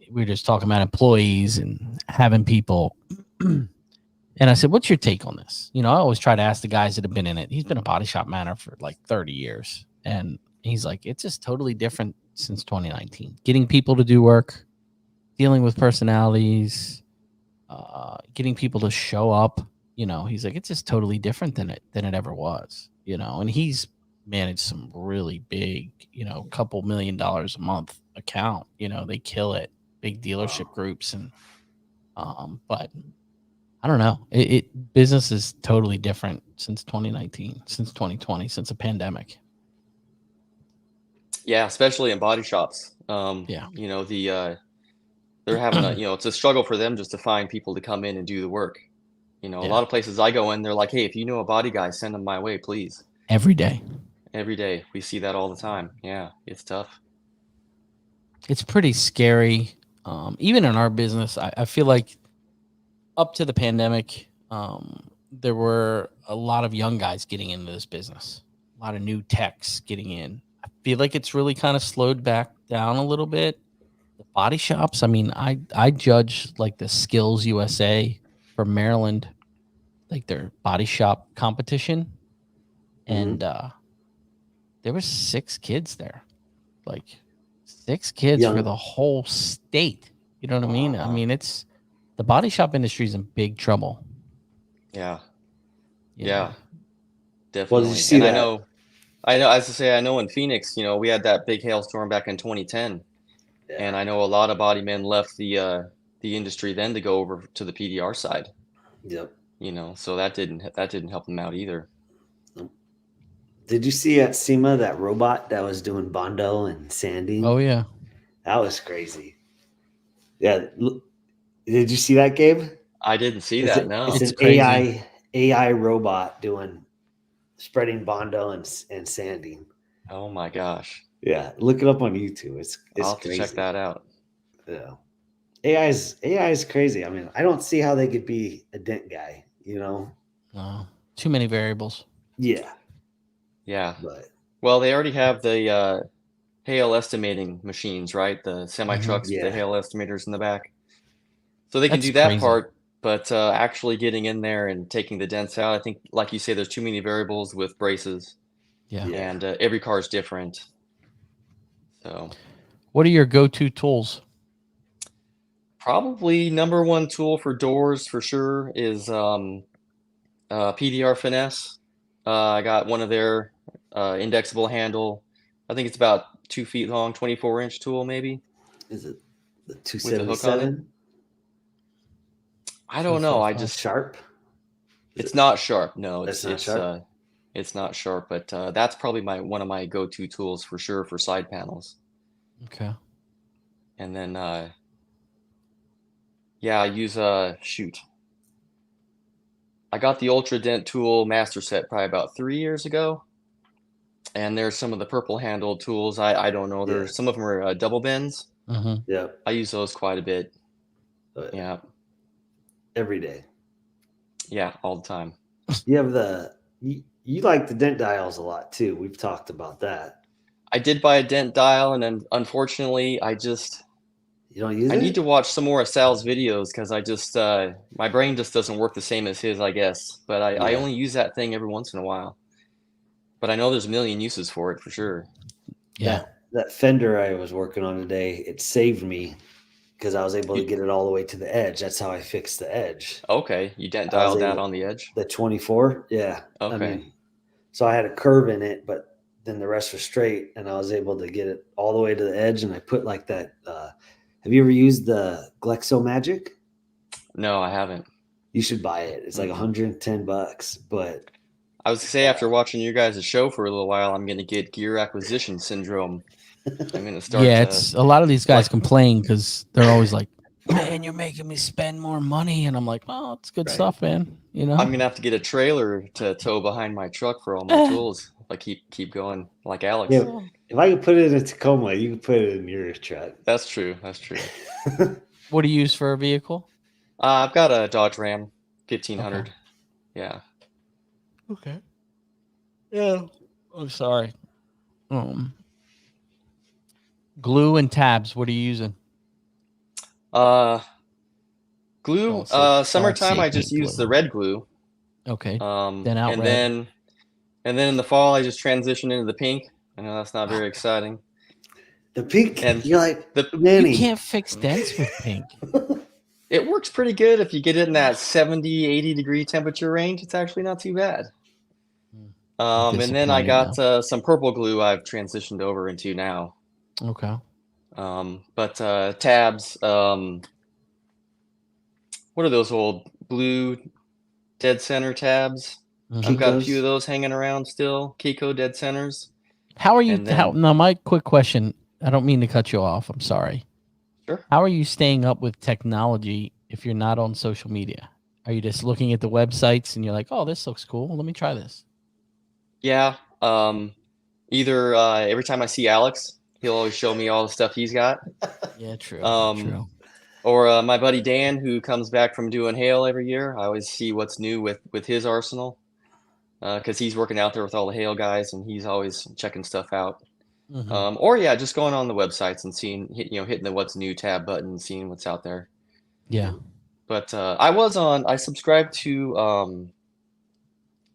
we were just talking about employees and having people. And I said, what's your take on this? I always try to ask the guys that have been in it. He's been a body shop manager for like 30 years. And he's like, it's just totally different since 2019. Getting people to do work, dealing with personalities, getting people to show up. He's like, it's just totally different than it was. And he's managed some really big, couple $1 million a month account. They kill it, big dealership groups. And but I don't know. Business is totally different since 2019, since 2020, since a pandemic. Yeah, especially in body shops. They're having it's a struggle for them just to find people to come in and do the work. A lot of places I go in, they're like, hey, if you know a body guy, send them my way, please. Every day. Every day. We see that all the time. Yeah, it's tough. It's pretty scary. Even in our business, I feel like up to the pandemic, there were a lot of young guys getting into this business, a lot of new techs getting in. I feel like it's really kind of slowed back down a little bit. The body shops, I mean, I judge like the Skills USA from Maryland, like their body shop competition. And there was 6 kids there, like 6 kids for the whole state. You know what I mean? I mean, the body shop industry is in big trouble. Yeah. Well, Definitely. did you see that? I know, as I say, I know in Phoenix, we had that big hailstorm back in 2010. Yeah. And I know a lot of body men left the industry then to go over to the PDR side. Yep. So that didn't help them out either. Did you see at SEMA that robot that was doing Bondo and sanding? Oh yeah. That was crazy. Yeah. Did you see that, Gabe? I didn't see that. No. It's an crazy. AI robot spreading Bondo and sanding. Oh my gosh. Yeah, look it up on YouTube. It's I'll have crazy. to check that out. Yeah. AI is crazy. I mean, I don't see how they could be a dent guy, No. Too many variables. Yeah. Yeah. Well, they already have the hail estimating machines, right? The semi trucks with the hail estimators in the back. So they can That's do that crazy. part, but actually getting in there and taking the dents out, I think, like you say, there's too many variables with braces, Yeah. and every car is different. So, what are your go-to tools? probably number one tool for doors for sure is PDR Finesse. I got one of their indexable handle. I think it's about 2 feet long, 24-inch tool maybe Is it the with a hook on it. 277? I don't know. I 245. just Sharp? it's not sharp. No, That's not sharp? it's not sharp, but that's probably one of my go-to tools for sure for side panels. Okay. And then yeah, I use shoot. I got the Ultra Dent tool master set probably about 3 years ago. And there's some of the purple handled tools. I don't know. There's some of them are double bends. Mm-hmm. Yeah. I use those quite a bit. Yeah. Every day. Yeah, all the time. You have you like the dent dials a lot too. We've talked about that. I did buy a dent dial, and then unfortunately, you don't use it? I need to watch some more of Sal's videos because I just my brain just doesn't work the same as his, I guess. But I only use that thing every once in a while. But I know there's a million uses for it for sure. Yeah. That fender I was working on today, it saved me because I was able to get it all the way to the edge. That's how I fixed the edge. Okay, you dent dialed that on the edge? The 24, yeah. Okay. So I had a curve in it, but then the rest was straight, and I was able to get it all the way to the edge. And I put like that. Have you ever used the Glexo Magic? No, I haven't. You should buy it. It's like $110, but I was gonna say after watching you guys' show for a little while, I'm gonna get gear acquisition syndrome. I'm gonna start. Yeah, it's a lot of these guys complain because they're always like, "Man, you're making me spend more money," and I'm like, "Oh, it's good stuff, man." You know, I'm gonna have to get a trailer to tow behind my truck for all my tools. If I keep going like Alex. Yeah, if I could put it in a Tacoma, you can put it in your truck. That's true. That's true. What do you use for a vehicle? I've got a Dodge Ram 1500. Okay. Yeah. Okay. Yeah. Oh, sorry. Glue and tabs. What are you using? Glue. Summertime, I just use the red glue. Okay. Then in the fall, I just transition into the pink. I know that's not very exciting. The pink, and you're like you can't fix dents with pink. It works pretty good if you get it in that 70, 80 degree temperature range. It's actually not too bad. And then I got some purple glue I've transitioned over into now. Okay. But tabs, what are those old blue dead center tabs? I've got a few of those hanging around still. Kiko dead centers. How are you? Now, my quick question. I don't mean to cut you off. I'm sorry. Sure. How are you staying up with technology if you're not on social media? Are you just looking at the websites and you're like, "Oh, this looks cool. Let me try this." Yeah. Either every time I see Alex, he'll always show me all the stuff he's got. Yeah, true. True. Or my buddy Dan, who comes back from doing hail every year. I always see what's new with his arsenal because he's working out there with all the hail guys, and he's always checking stuff out. Mm-hmm. Or just going on the websites and seeing, hitting the what's new tab button and seeing what's out there. Yeah. But I subscribed to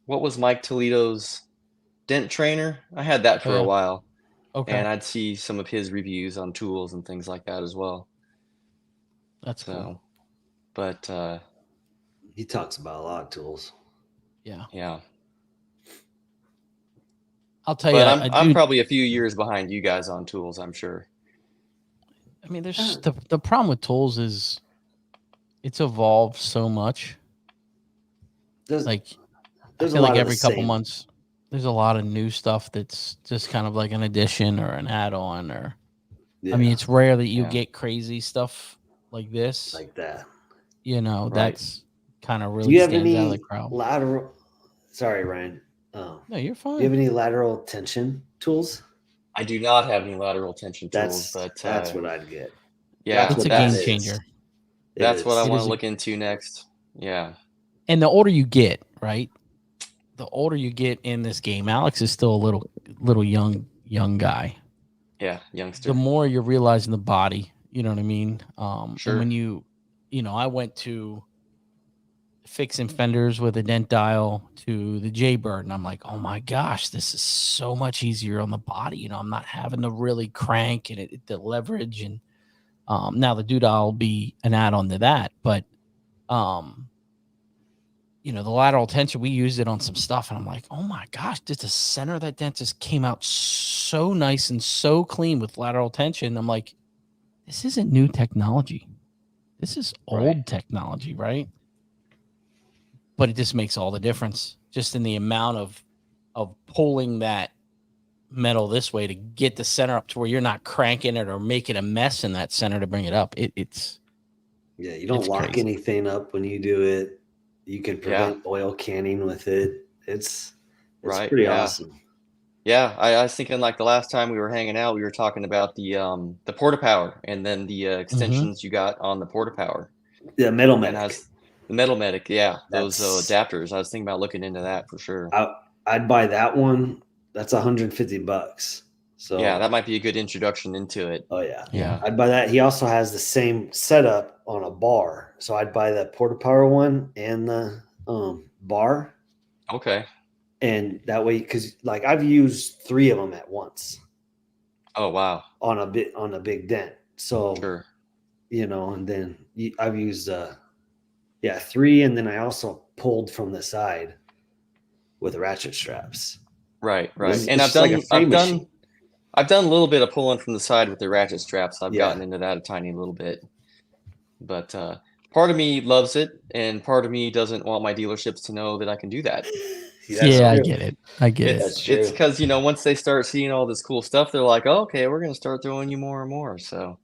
what was Mike Toledo's Dent Trainer. I had that for a while. Okay. And I'd see some of his reviews on tools and things like that as well. That's cool. But he talks about a lot of tools. Yeah. Yeah. I'll tell you, I'm probably a few years behind you guys on tools, I'm sure. I mean, there's the problem with tools is it's evolved so much. There's I feel like every couple months there's a lot of new stuff that's just kind of like an addition or an add-on or I mean, it's rare that you get crazy stuff like this. Like that. That's kind of really stands out of the crowd. Lateral sorry, Ryan. No, you're fine. Do you have any lateral tension tools? I do not have any lateral tension tools, but that's what I'd get. Yeah, it's a game changer. That's what I want to look into next. Yeah. And the older you get, right? The older you get in this game, Alex is still a little young guy. Yeah, youngster. The more you're realizing the body, you know what I mean? Sure. And when I went to fixing fenders with a dent dial to the Jaybird, and I'm like, oh my gosh, this is so much easier on the body. I'm not having to really crank and the leverage, and now the Doodle will be an add-on to that, but the lateral tension, we used it on some stuff, and I'm like, oh my gosh, just the center of that dent just came out so nice and so clean with lateral tension. I'm like, this isn't new technology. This is old technology, right? But it just makes all the difference just in the amount of pulling that metal this way to get the center up to where you're not cranking it or making a mess in that center to bring it up. It's you don't lock crazy. Anything up when you do it. You can prevent oil canning with it. It's pretty awesome. Yeah, I was thinking like the last time we were hanging out, we were talking about the Porta Power and then the extensions you got on the Porta Power. Yeah, Metal Medic. The Metal Medic, those adapters. I was thinking about looking into that for sure. I'd buy that one. That's $150. So yeah, that might be a good introduction into it. Oh yeah. I'd buy that. He also has the same setup on a bar, so I'd buy that Porta Power one and the bar. Okay. And that way, because like I've used 3 of them at once. Oh wow! On a big dent. So sure. And then I've used 3, and then I also pulled from the side with ratchet straps. Right. And I've done a little bit of pulling from the side with the ratchet straps. I've gotten into that a tiny little bit, but part of me loves it, and part of me doesn't want my dealerships to know that I can do that. I get it. It's because once they start seeing all this cool stuff, they're like, oh, okay, we're gonna start throwing you more and more. So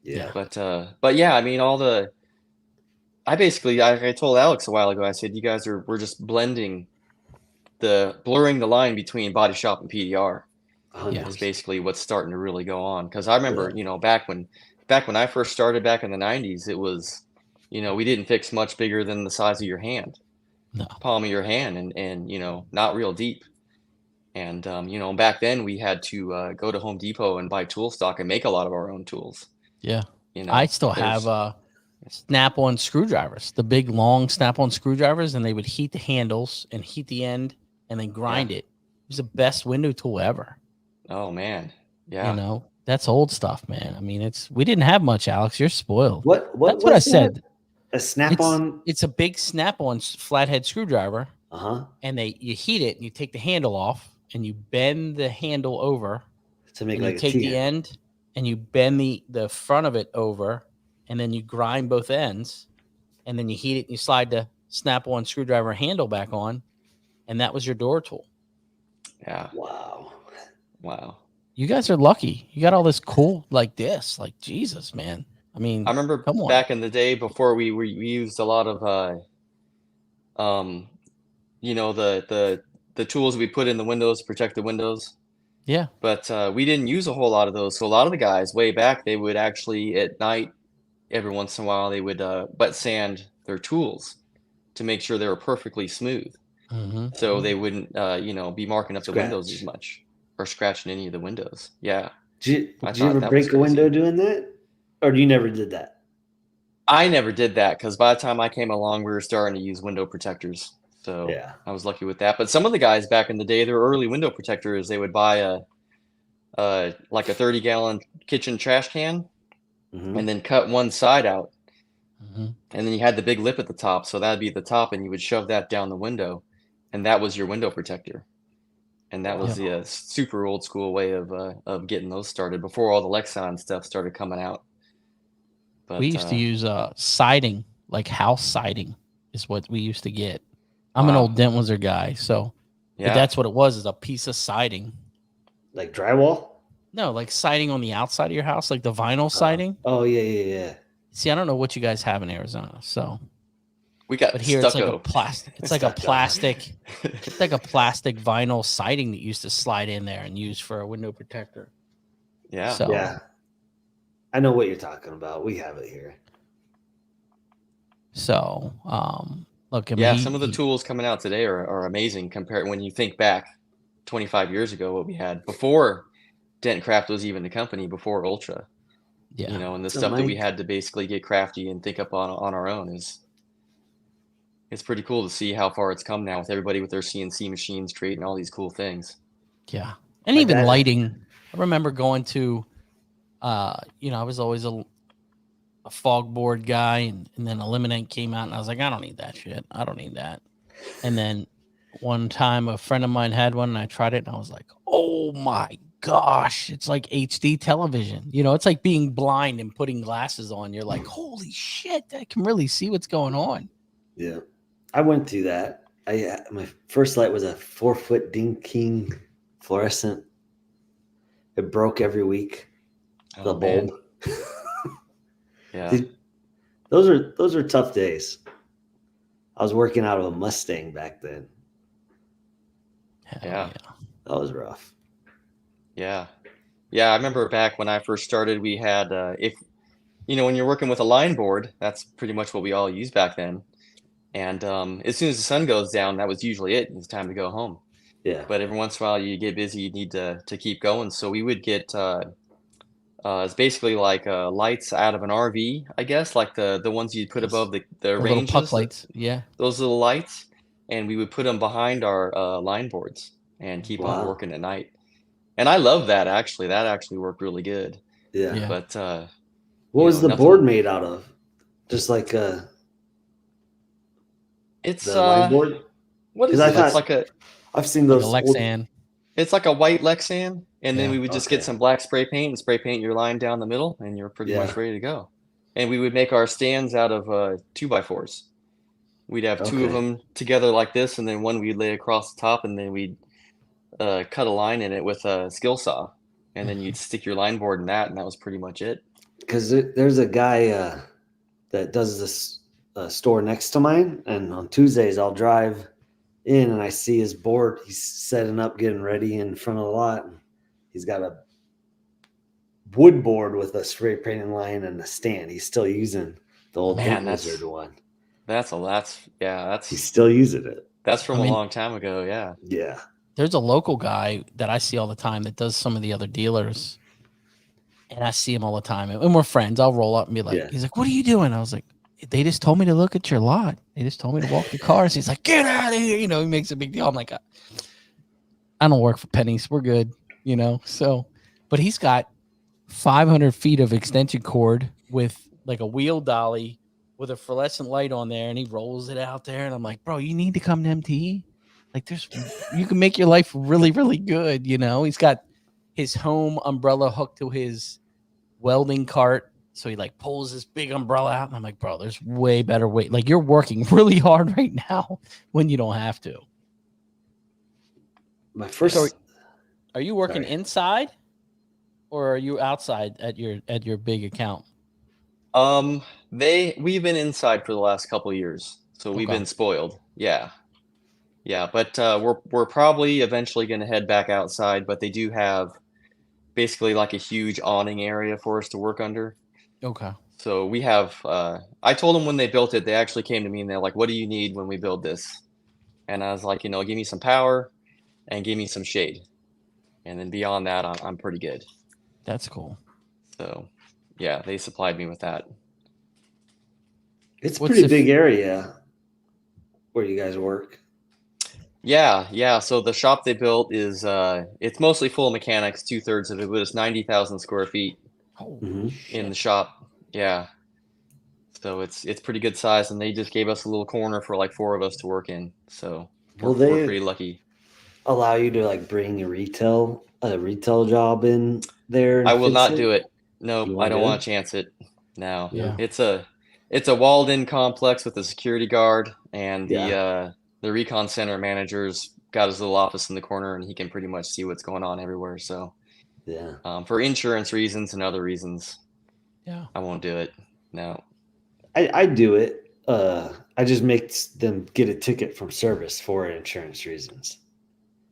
but yeah, I mean I told Alex a while ago, I said, you guys we're just blurring the line between body shop and PDR. Is basically what's starting to really go on. Because I remember, back when I first started back in the 90s, it was, we didn't fix much bigger than the size of your hand, palm of your hand, and not real deep. And back then we had to go to Home Depot and buy tool stock and make a lot of our own tools. Yeah, I still have snap-on screwdrivers, the big long snap-on screwdrivers, and they would heat the handles and heat the end and then grind it. It was the best window tool ever. Oh man, yeah. That's old stuff, man. I mean, we didn't have much, Alex. You're spoiled. That's what I said. A snap-on. It's a big snap-on flathead screwdriver. And you heat it, and you take the handle off, and you bend the handle over to make you take the end, and you bend the front of it over, and then you grind both ends, and then you heat it, and you slide the snap-on screwdriver handle back on, and that was your door tool. Yeah. Wow. You guys are lucky. You got all this cool like this. Like, Jesus, man. I mean, I remember back in the day before we used a lot of the tools we put in the windows to protect the windows. Yeah. But we didn't use a whole lot of those. So a lot of the guys way back, they would actually at night, every once in a while, they would wet sand their tools to make sure they were perfectly smooth. So they wouldn't be marking up the windows as much or scratching any of the windows. Yeah. Did you ever break a window doing that? Or you never did that? I never did that because by the time I came along, we were starting to use window protectors. So I was lucky with that. But some of the guys back in the day, their early window protectors, they would buy a 30-gallon kitchen trash can and then cut one side out. And then you had the big lip at the top. So that'd be at the top, and you would shove that down the window. And that was your window protector. And that was the super old school way of getting those started before all the Lexan stuff started coming out. But we used to use siding, like house siding is what we used to get. I'm an old Dent Wizard guy, so but that's what it was, is a piece of siding. Like drywall? No, like siding on the outside of your house, like the vinyl siding. Oh, yeah. See, I don't know what you guys have in Arizona, so we got but here stucco. it's like a plastic. It's like a plastic. It's like a plastic vinyl siding that you used to slide in there and use for a window protector. Yeah. So, yeah. I know what you're talking about. We have it here. So, look, I mean, some of the tools coming out today are amazing compared when you think back 25 years ago, what we had before Dent Craft was even the company, before Ultra. Yeah. You know, and the So, stuff that we Mike, had to basically get crafty and think up on our own it's pretty cool to see how far it's come now with everybody with their CNC machines creating all these cool things. Yeah. And my even dad, lighting. I remember going to, I was always a fog board guy, and then Eliminate came out, and I was like, I don't need that shit. I don't need that. And then one time a friend of mine had one, and I tried it, and I was like, oh my gosh, it's like HD television. You know, it's like being blind and putting glasses on. You're like, holy shit, I can really see what's going on. yeah, I went through that. My first light was a 4-foot Ding King fluorescent. It broke every week. The bulb. Yeah. Those are tough days. I was working out of a Mustang back then. Hell Yeah. That was rough. Yeah. I remember back when I first started, we had if when you're working with a line board, that's pretty much what we all used back then. And as soon as the sun goes down, that was usually it. It's time to go home. Yeah. But every once in a while, you get busy. You need to keep going. So we would get it's basically like lights out of an RV, I guess, like the ones you put above the little ranges, puck lights. Yeah. those little lights, and we would put them behind our line boards and keep on Wow. working at night. And I love that actually. That actually worked really good. Yeah. Yeah. But What was the nothing. board made out of? Just like It's the line board? what is 'Cause I it? thought- It's like a I've seen Like those a old- Lexan. it's like a white Lexan, and then Yeah. we would just Okay. get some black spray paint and spray paint your line down the middle, and you're pretty much Yeah. ready to go. And we would make our stands out of 2x4s. We'd have two of Okay. them together like this, and then one we'd lay across the top, and then we'd cut a line in it with a skill saw, and then you'd stick your line board in that, and that was pretty much it. Because there's a guy that does this store next to mine, and on Tuesdays I'll drive in and I see his board. He's setting up, getting ready in front of the lot. And he's got a wood board with a spray painted line and a stand. He's still using the old Man, Dent Wizard one. That's He's still using it. that's from I mean- a long time ago. Yeah. Yeah. There's a local guy that I see all the time that does some of the other dealers, and I see him all the time, and we're friends. I'll roll up and be like, Yeah. he's like, what are you doing? I was like, they just told me to look at your lot. They just told me to walk the cars. He's like, get out of here. You know, he makes a big deal. I'm like, I don't work for pennies. We're good. You know? So, but he's got 500 feet of extension cord with like a wheel dolly with a fluorescent light on there, and he rolls it out there. And I'm like, bro, you need to come to MTE. Like you can make your life really, really good. You know, he's got his home umbrella hooked to his welding cart. So he like pulls this big umbrella out, and I'm like, bro, there's way better way. Like you're working really hard right now when you don't have to. My first. So are you working Sorry. inside or are you outside at your big account? We've been inside for the last couple of years, so we've Okay. been spoiled. Yeah. But we're probably eventually going to head back outside. But they do have basically like a huge awning area for us to work under. Okay. So we have. I told them when they built it, they actually came to me and they're like, "What do you need when we build this?" And I was like, give me some power, and give me some shade, and then beyond that, I'm pretty good. That's cool. So, yeah, they supplied me with that. It's a What's pretty the big area where you guys work. Yeah. So the shop they built is it's mostly full of mechanics, 2/3 of it, but it's 90,000 square feet Oh, Mhm. in the shop. Yeah. So it's pretty good size, and they just gave us a little corner for like 4 of us to work in. So Will we're they pretty lucky. allow you to like bring a retail job in there? And I will fix not do it. You Nope, I won't don't do want it? to chance it. No. Yeah. It's a walled-in complex with a security guard, and Yeah. the recon center manager's got his little office in the corner, and he can pretty much see what's going on everywhere. So Yeah. for insurance reasons and other reasons, yeah. I won't do it. No. I do it. I just make them get a ticket from service for insurance reasons.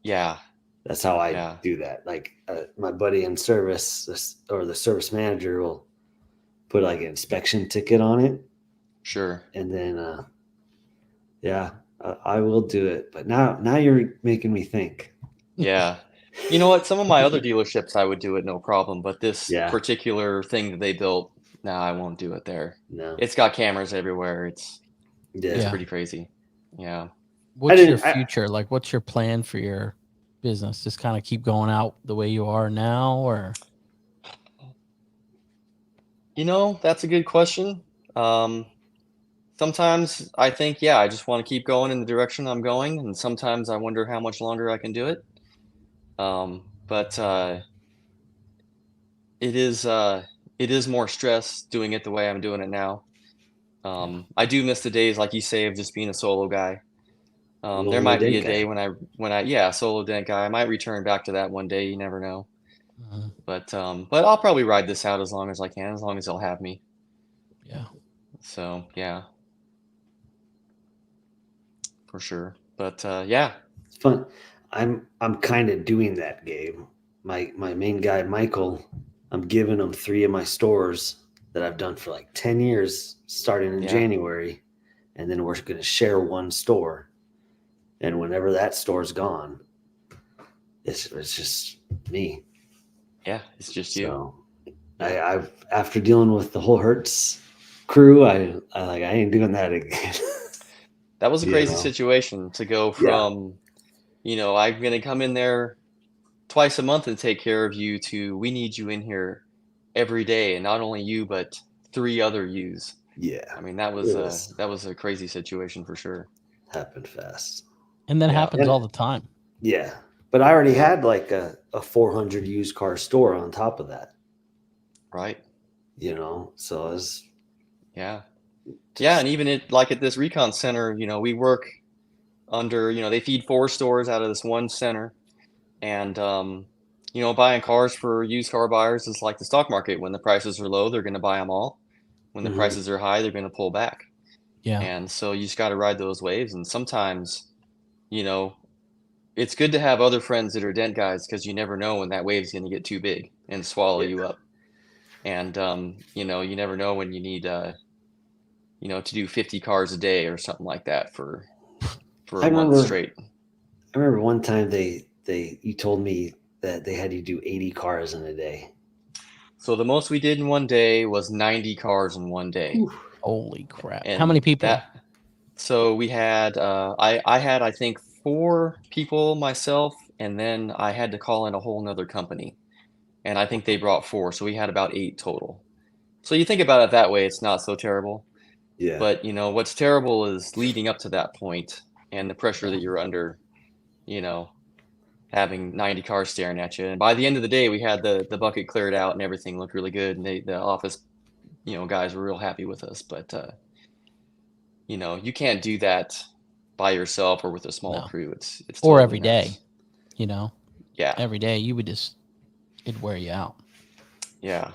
Yeah. That's how I Yeah. do that. Like my buddy in service or the service manager will put like an inspection ticket on it, Sure. and then I will do it. But now you're making me think. Yeah. You know what? Some of my other dealerships, I would do it no problem, but this Yeah. particular thing that they built, no, I won't do it there. No. It's got cameras everywhere. It's Yeah. pretty crazy. Yeah. What's your future? Like, what's your plan for your business? Just kind of keep going out the way you are now, or? You know, that's a good question. Sometimes I think, yeah, I just want to keep going in the direction I'm going, and sometimes I wonder how much longer I can do it. But it is more stress doing it the way I'm doing it now. I do miss the days, like you say, of just being a solo guy. There might be a day when I solo dent guy. I might return back to that one day. You never know. But I'll probably ride this out as long as I can, as long as they'll have me. Yeah. So yeah, for sure. But yeah, it's fun. I'm kind of doing that, Gabe. My main guy, Michael, I'm giving him 3 of my stores that I've done for like 10 years, starting in January, and then we're going to share one store. And whenever that store's gone, it's just me. Yeah, it's just you. So I've after dealing with the whole Hertz crew, I ain't doing that again. That was a crazy situation to go from, you know, I'm going to come in there twice a month and take care of you to we need you in here every day, and not only you but 3 other yous. Yeah. I mean, that was a crazy situation for sure. Happened fast. And that happens all the time. Yeah. But I already had like a 400 used car store on top of that. Right. You know, so it was. Yeah. Yeah. And even at this recon center, you know, we work under, you know, they feed 4 stores out of this one center. And, you know, buying cars for used car buyers is like the stock market. When the prices are low, they're going to buy them all. When the prices are high, they're going to pull back. Yeah. And so you just got to ride those waves. And sometimes, you know, it's good to have other friends that are dent guys, because you never know when that wave's going to get too big and swallow you up. And, you know, you never know when you need, you know, to do 50 cars a day or something like that for a month straight. I remember one time you told me that they had you do 80 cars in a day. So the most we did in one day was 90 cars in one day. Ooh, holy crap. And how many people? So we had, I had, I think, 4 people myself, and then I had to call in a whole nother company. And I think they brought 4. So we had about 8 total. So you think about it that way, it's not so terrible. Yeah. But, you know, what's terrible is leading up to that point and the pressure that you're under, you know, having 90 cars staring at you. And by the end of the day, we had the bucket cleared out and everything looked really good. And the office, you know, guys were real happy with us. But, you know, you can't do that by yourself or with a small crew. It's or totally every day, you know. Yeah. Every day you would it'd wear you out. Yeah.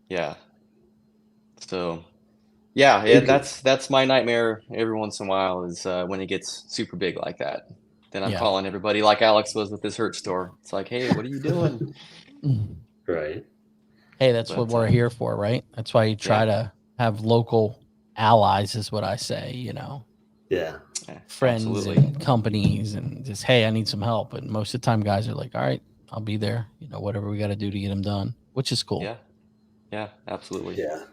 Yeah. So yeah, that's my nightmare every once in a while is when it gets super big like that. Then I'm calling everybody like Alex was with his Hertz store. It's like, hey, what are you doing? Right. Hey, that's what we're here for, right? That's why you try to have local allies, is what I say, you know. Yeah. Friends and companies, and just, hey, I need some help. And most of the time guys are like, all right, I'll be there, you know, whatever we got to do to get them done, which is cool. Yeah, absolutely. Yeah.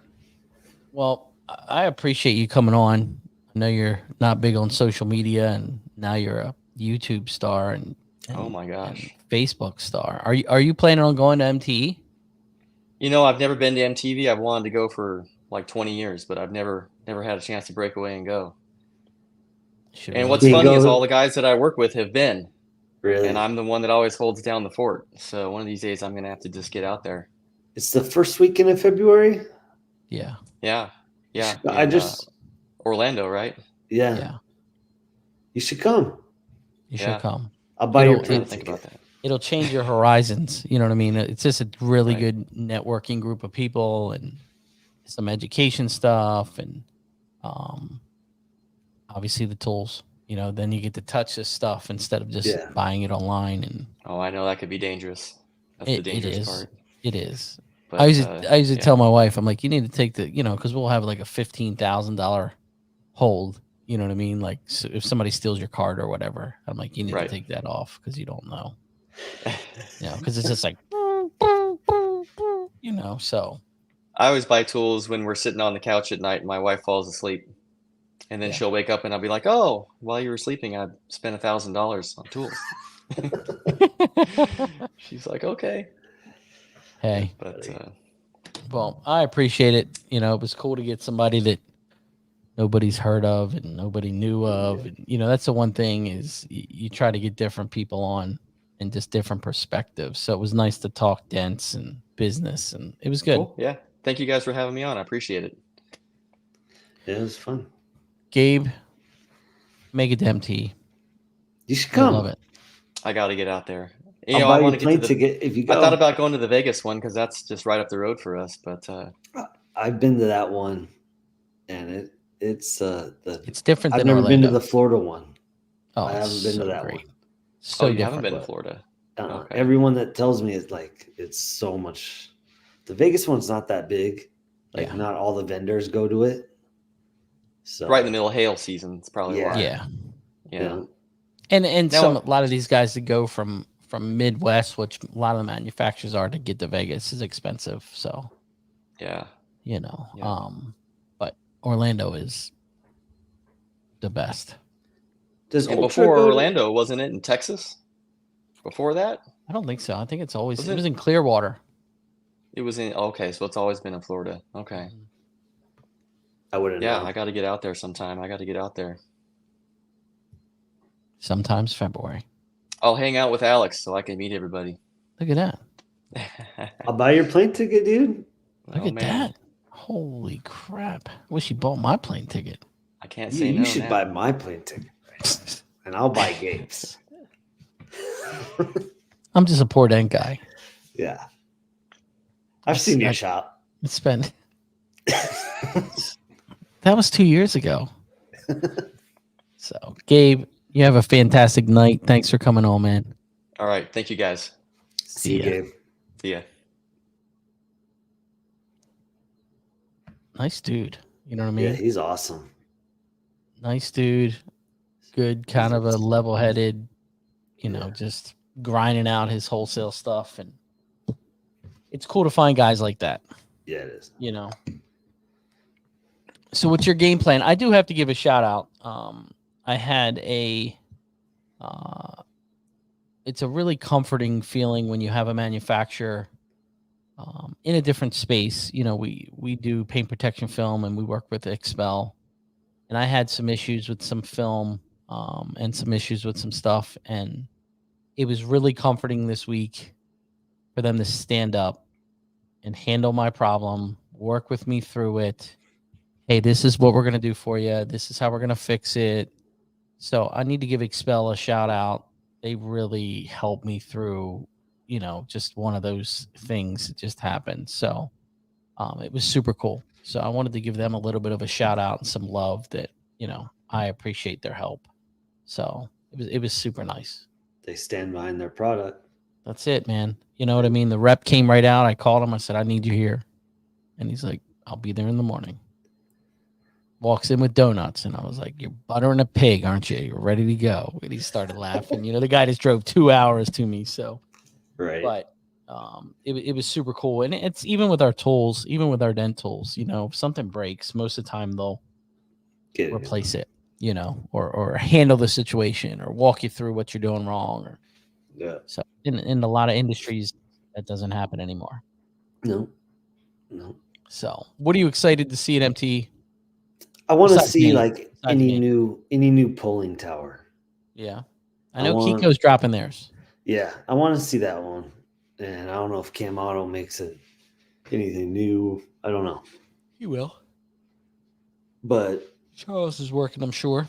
Well, I appreciate you coming on. I know you're not big on social media, and now you're a YouTube star and oh my gosh, and Facebook star. Are you planning on going to MTE? You know, I've never been to MTV. I've wanted to go for like 20 years, but I've never had a chance to break away and go. And what's funny is all the guys that I work with have been. Really? And I'm the one that always holds down the fort. So one of these days I'm going to have to just get out there. It's the first weekend of February? Yeah. I just Orlando, right? Yeah. You should come. You should come. I'll buy your ticket. Think about that. It'll change your horizons. You know what I mean? It's just a really good networking group of people and some education stuff, and obviously the tools. You know, then you get to touch this stuff instead of just buying it online. And I know that could be dangerous. That's the dangerous part. It is. But, I usually tell my wife, I'm like, you need to take because we'll have like a $15,000 hold. You know what I mean? Like, so if somebody steals your card or whatever, I'm like, you need to take that off because you don't know. Because it's just like, so. I always buy tools when we're sitting on the couch at night and my wife falls asleep. And then Yeah. she'll wake up and I'll be like, oh, while you were sleeping, I spent $1,000 on tools. She's like, okay. Hey. But well, I appreciate it. It was cool to get somebody that nobody's heard of and nobody knew of. And, that's the one thing is you try to get different people on and just different perspectives. So it was nice to talk dents and business, and it was good. Cool. Yeah. Thank you guys for having me on. I appreciate it. Yeah, it was fun. Gabe, make it empty. You should come. I love it. I got to get out there. I'll buy you a plane ticket if you go. I thought about going to the Vegas one because that's just right up the road for us. But I've been to that one, and it's different. I've than never Orlando. been to the Florida one. Oh, I haven't been to that great. one. So you haven't been to Florida? Okay. Everyone that tells me is like it's so much. The Vegas one's not that big. Like not all the vendors go to it. So right in the middle of hail season, it's probably why. Yeah. And a lot of these guys that go from Midwest, which a lot of the manufacturers are, to get to Vegas is expensive. So but Orlando is the best. Before Orlando, wasn't it in Texas? Before that? I don't think so. I think it was in Clearwater. It was in so it's always been in Florida. Okay. I wouldn't know. I got to get out there sometime. I got to get out there. Sometimes February. I'll hang out with Alex so I can meet everybody. Look at that. I'll buy your plane ticket, dude. Look at that. Holy crap. Wish you bought my plane ticket. I can't say no. You should buy my plane ticket. And I'll buy Gabe's. I'm just a poor dent guy. Yeah. I've seen your shop. It's been that was 2 years ago. So, Gabe, you have a fantastic night. Thanks for coming on, man. All right. Thank you, guys. See you, Gabe. See ya. Nice dude. You know what I mean? Yeah, he's awesome. Nice dude. Good, kind of a level-headed, just grinding out his wholesale stuff. And it's cool to find guys like that. Yeah, it is. So what's your game plan? I do have to give a shout out. I had it's a really comforting feeling when you have a manufacturer in a different space. We do paint protection film and we work with Expel, and I had some issues with some film and some issues with some stuff, and it was really comforting this week for them to stand up and handle my problem, work with me through it. Hey, this is what we're going to do for you. This is how we're going to fix it. So I need to give Expel a shout out. They really helped me through, just one of those things that just happened. So it was super cool. So I wanted to give them a little bit of a shout out and some love that, I appreciate their help. So it was super nice. They stand behind their product. That's it, man. You know what I mean? The rep came right out. I called him. I said, I need you here. And he's like, I'll be there in the morning. Walks in with donuts, and I was like, you're buttering a pig, aren't you? You're ready to go. And he started laughing. The guy just drove 2 hours to me. So, right. But it was super cool. And it's even with our tools, even with our dent tools, if something breaks, most of the time they'll replace it, or handle the situation or walk you through what you're doing wrong. So in a lot of industries, that doesn't happen anymore. No. So what are you excited to see at MT? I want to see any new polling tower. Yeah. I know Kiko's dropping theirs. Yeah. I want to see that one. And I don't know if Cam Auto makes it anything new. I don't know. He will. But Charles is working, I'm sure.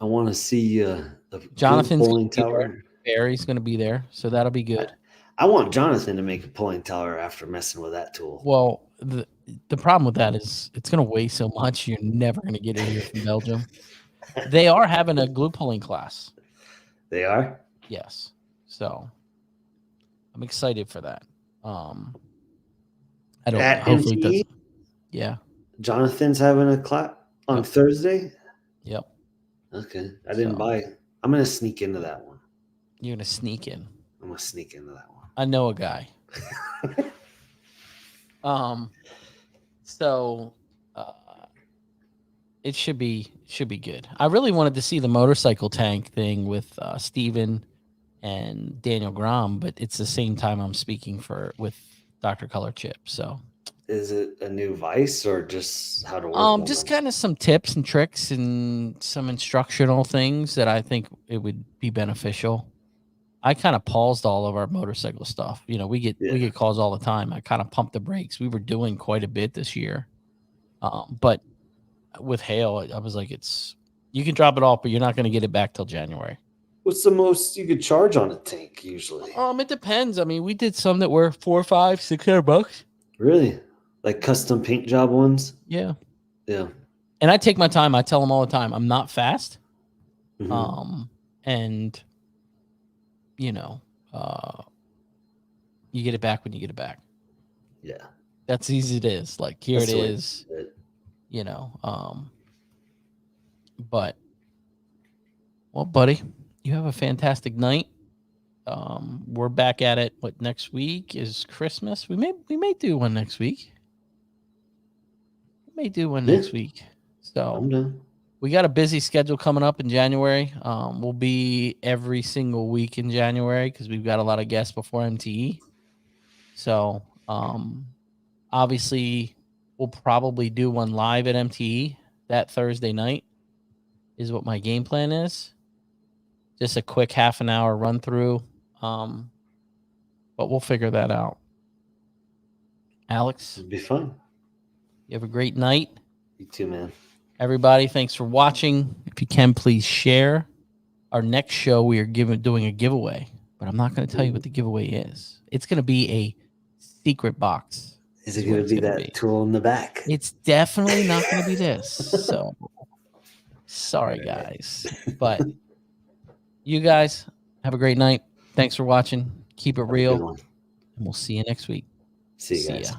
I want to see Jonathan's polling tower. Barry's going to be there, so that'll be good. I want Jonathan to make a polling tower after messing with that tool. Well, the problem with that is it's going to weigh so much you're never going to get it here from Belgium. They are having a glue pulling class. They are? Yes. So I'm excited for that. I don't know. Hopefully it does. Yeah. Jonathan's having a class on Thursday? Yep. Okay. I didn't buy it. I'm going to sneak into that one. You're going to sneak in. I'm gonna sneak into that one. I know a guy. So it should be good. I really wanted to see the motorcycle tank thing with Steven and Daniel Grom, but it's the same time I'm speaking with Dr. Color Chip. So is it a new vice or just how to work? Just kind of some tips and tricks and some instructional things that I think it would be beneficial. I kind of paused all of our motorcycle stuff. You know, we get calls all the time. I kind of pumped the brakes. We were doing quite a bit this year. But with hail, I was like, you can drop it off, but you're not going to get it back till January. What's the most you could charge on a tank usually? It depends. I mean, we did some that were $400, $500, $600. Really? Like custom paint job ones? Yeah. Yeah. And I take my time. I tell them all the time, I'm not fast. Mm-hmm. And you know, you get it back when you get it back. Yeah. That's easy it is. Like here it is. You know, but well, buddy, you have a fantastic night. We're back at it. What, next week is Christmas? We may do one next week. Next week. So I'm done. We got a busy schedule coming up in January. We'll be every single week in January because we've got a lot of guests before MTE. So obviously we'll probably do one live at MTE that Thursday night is what my game plan is. Just a quick half an hour run through. But we'll figure that out. Alex, It'll be fun. You have a great night. You too, man. Everybody, thanks for watching. If you can, please share. Our next show, we are doing a giveaway, but I'm not going to tell you what the giveaway is. It's going to be a secret box. Is it going to be that tool in the back? It's definitely not going to be this. So, sorry, guys. But you guys have a great night. Thanks for watching. Keep it real. And we'll see you next week. See you guys. Ya.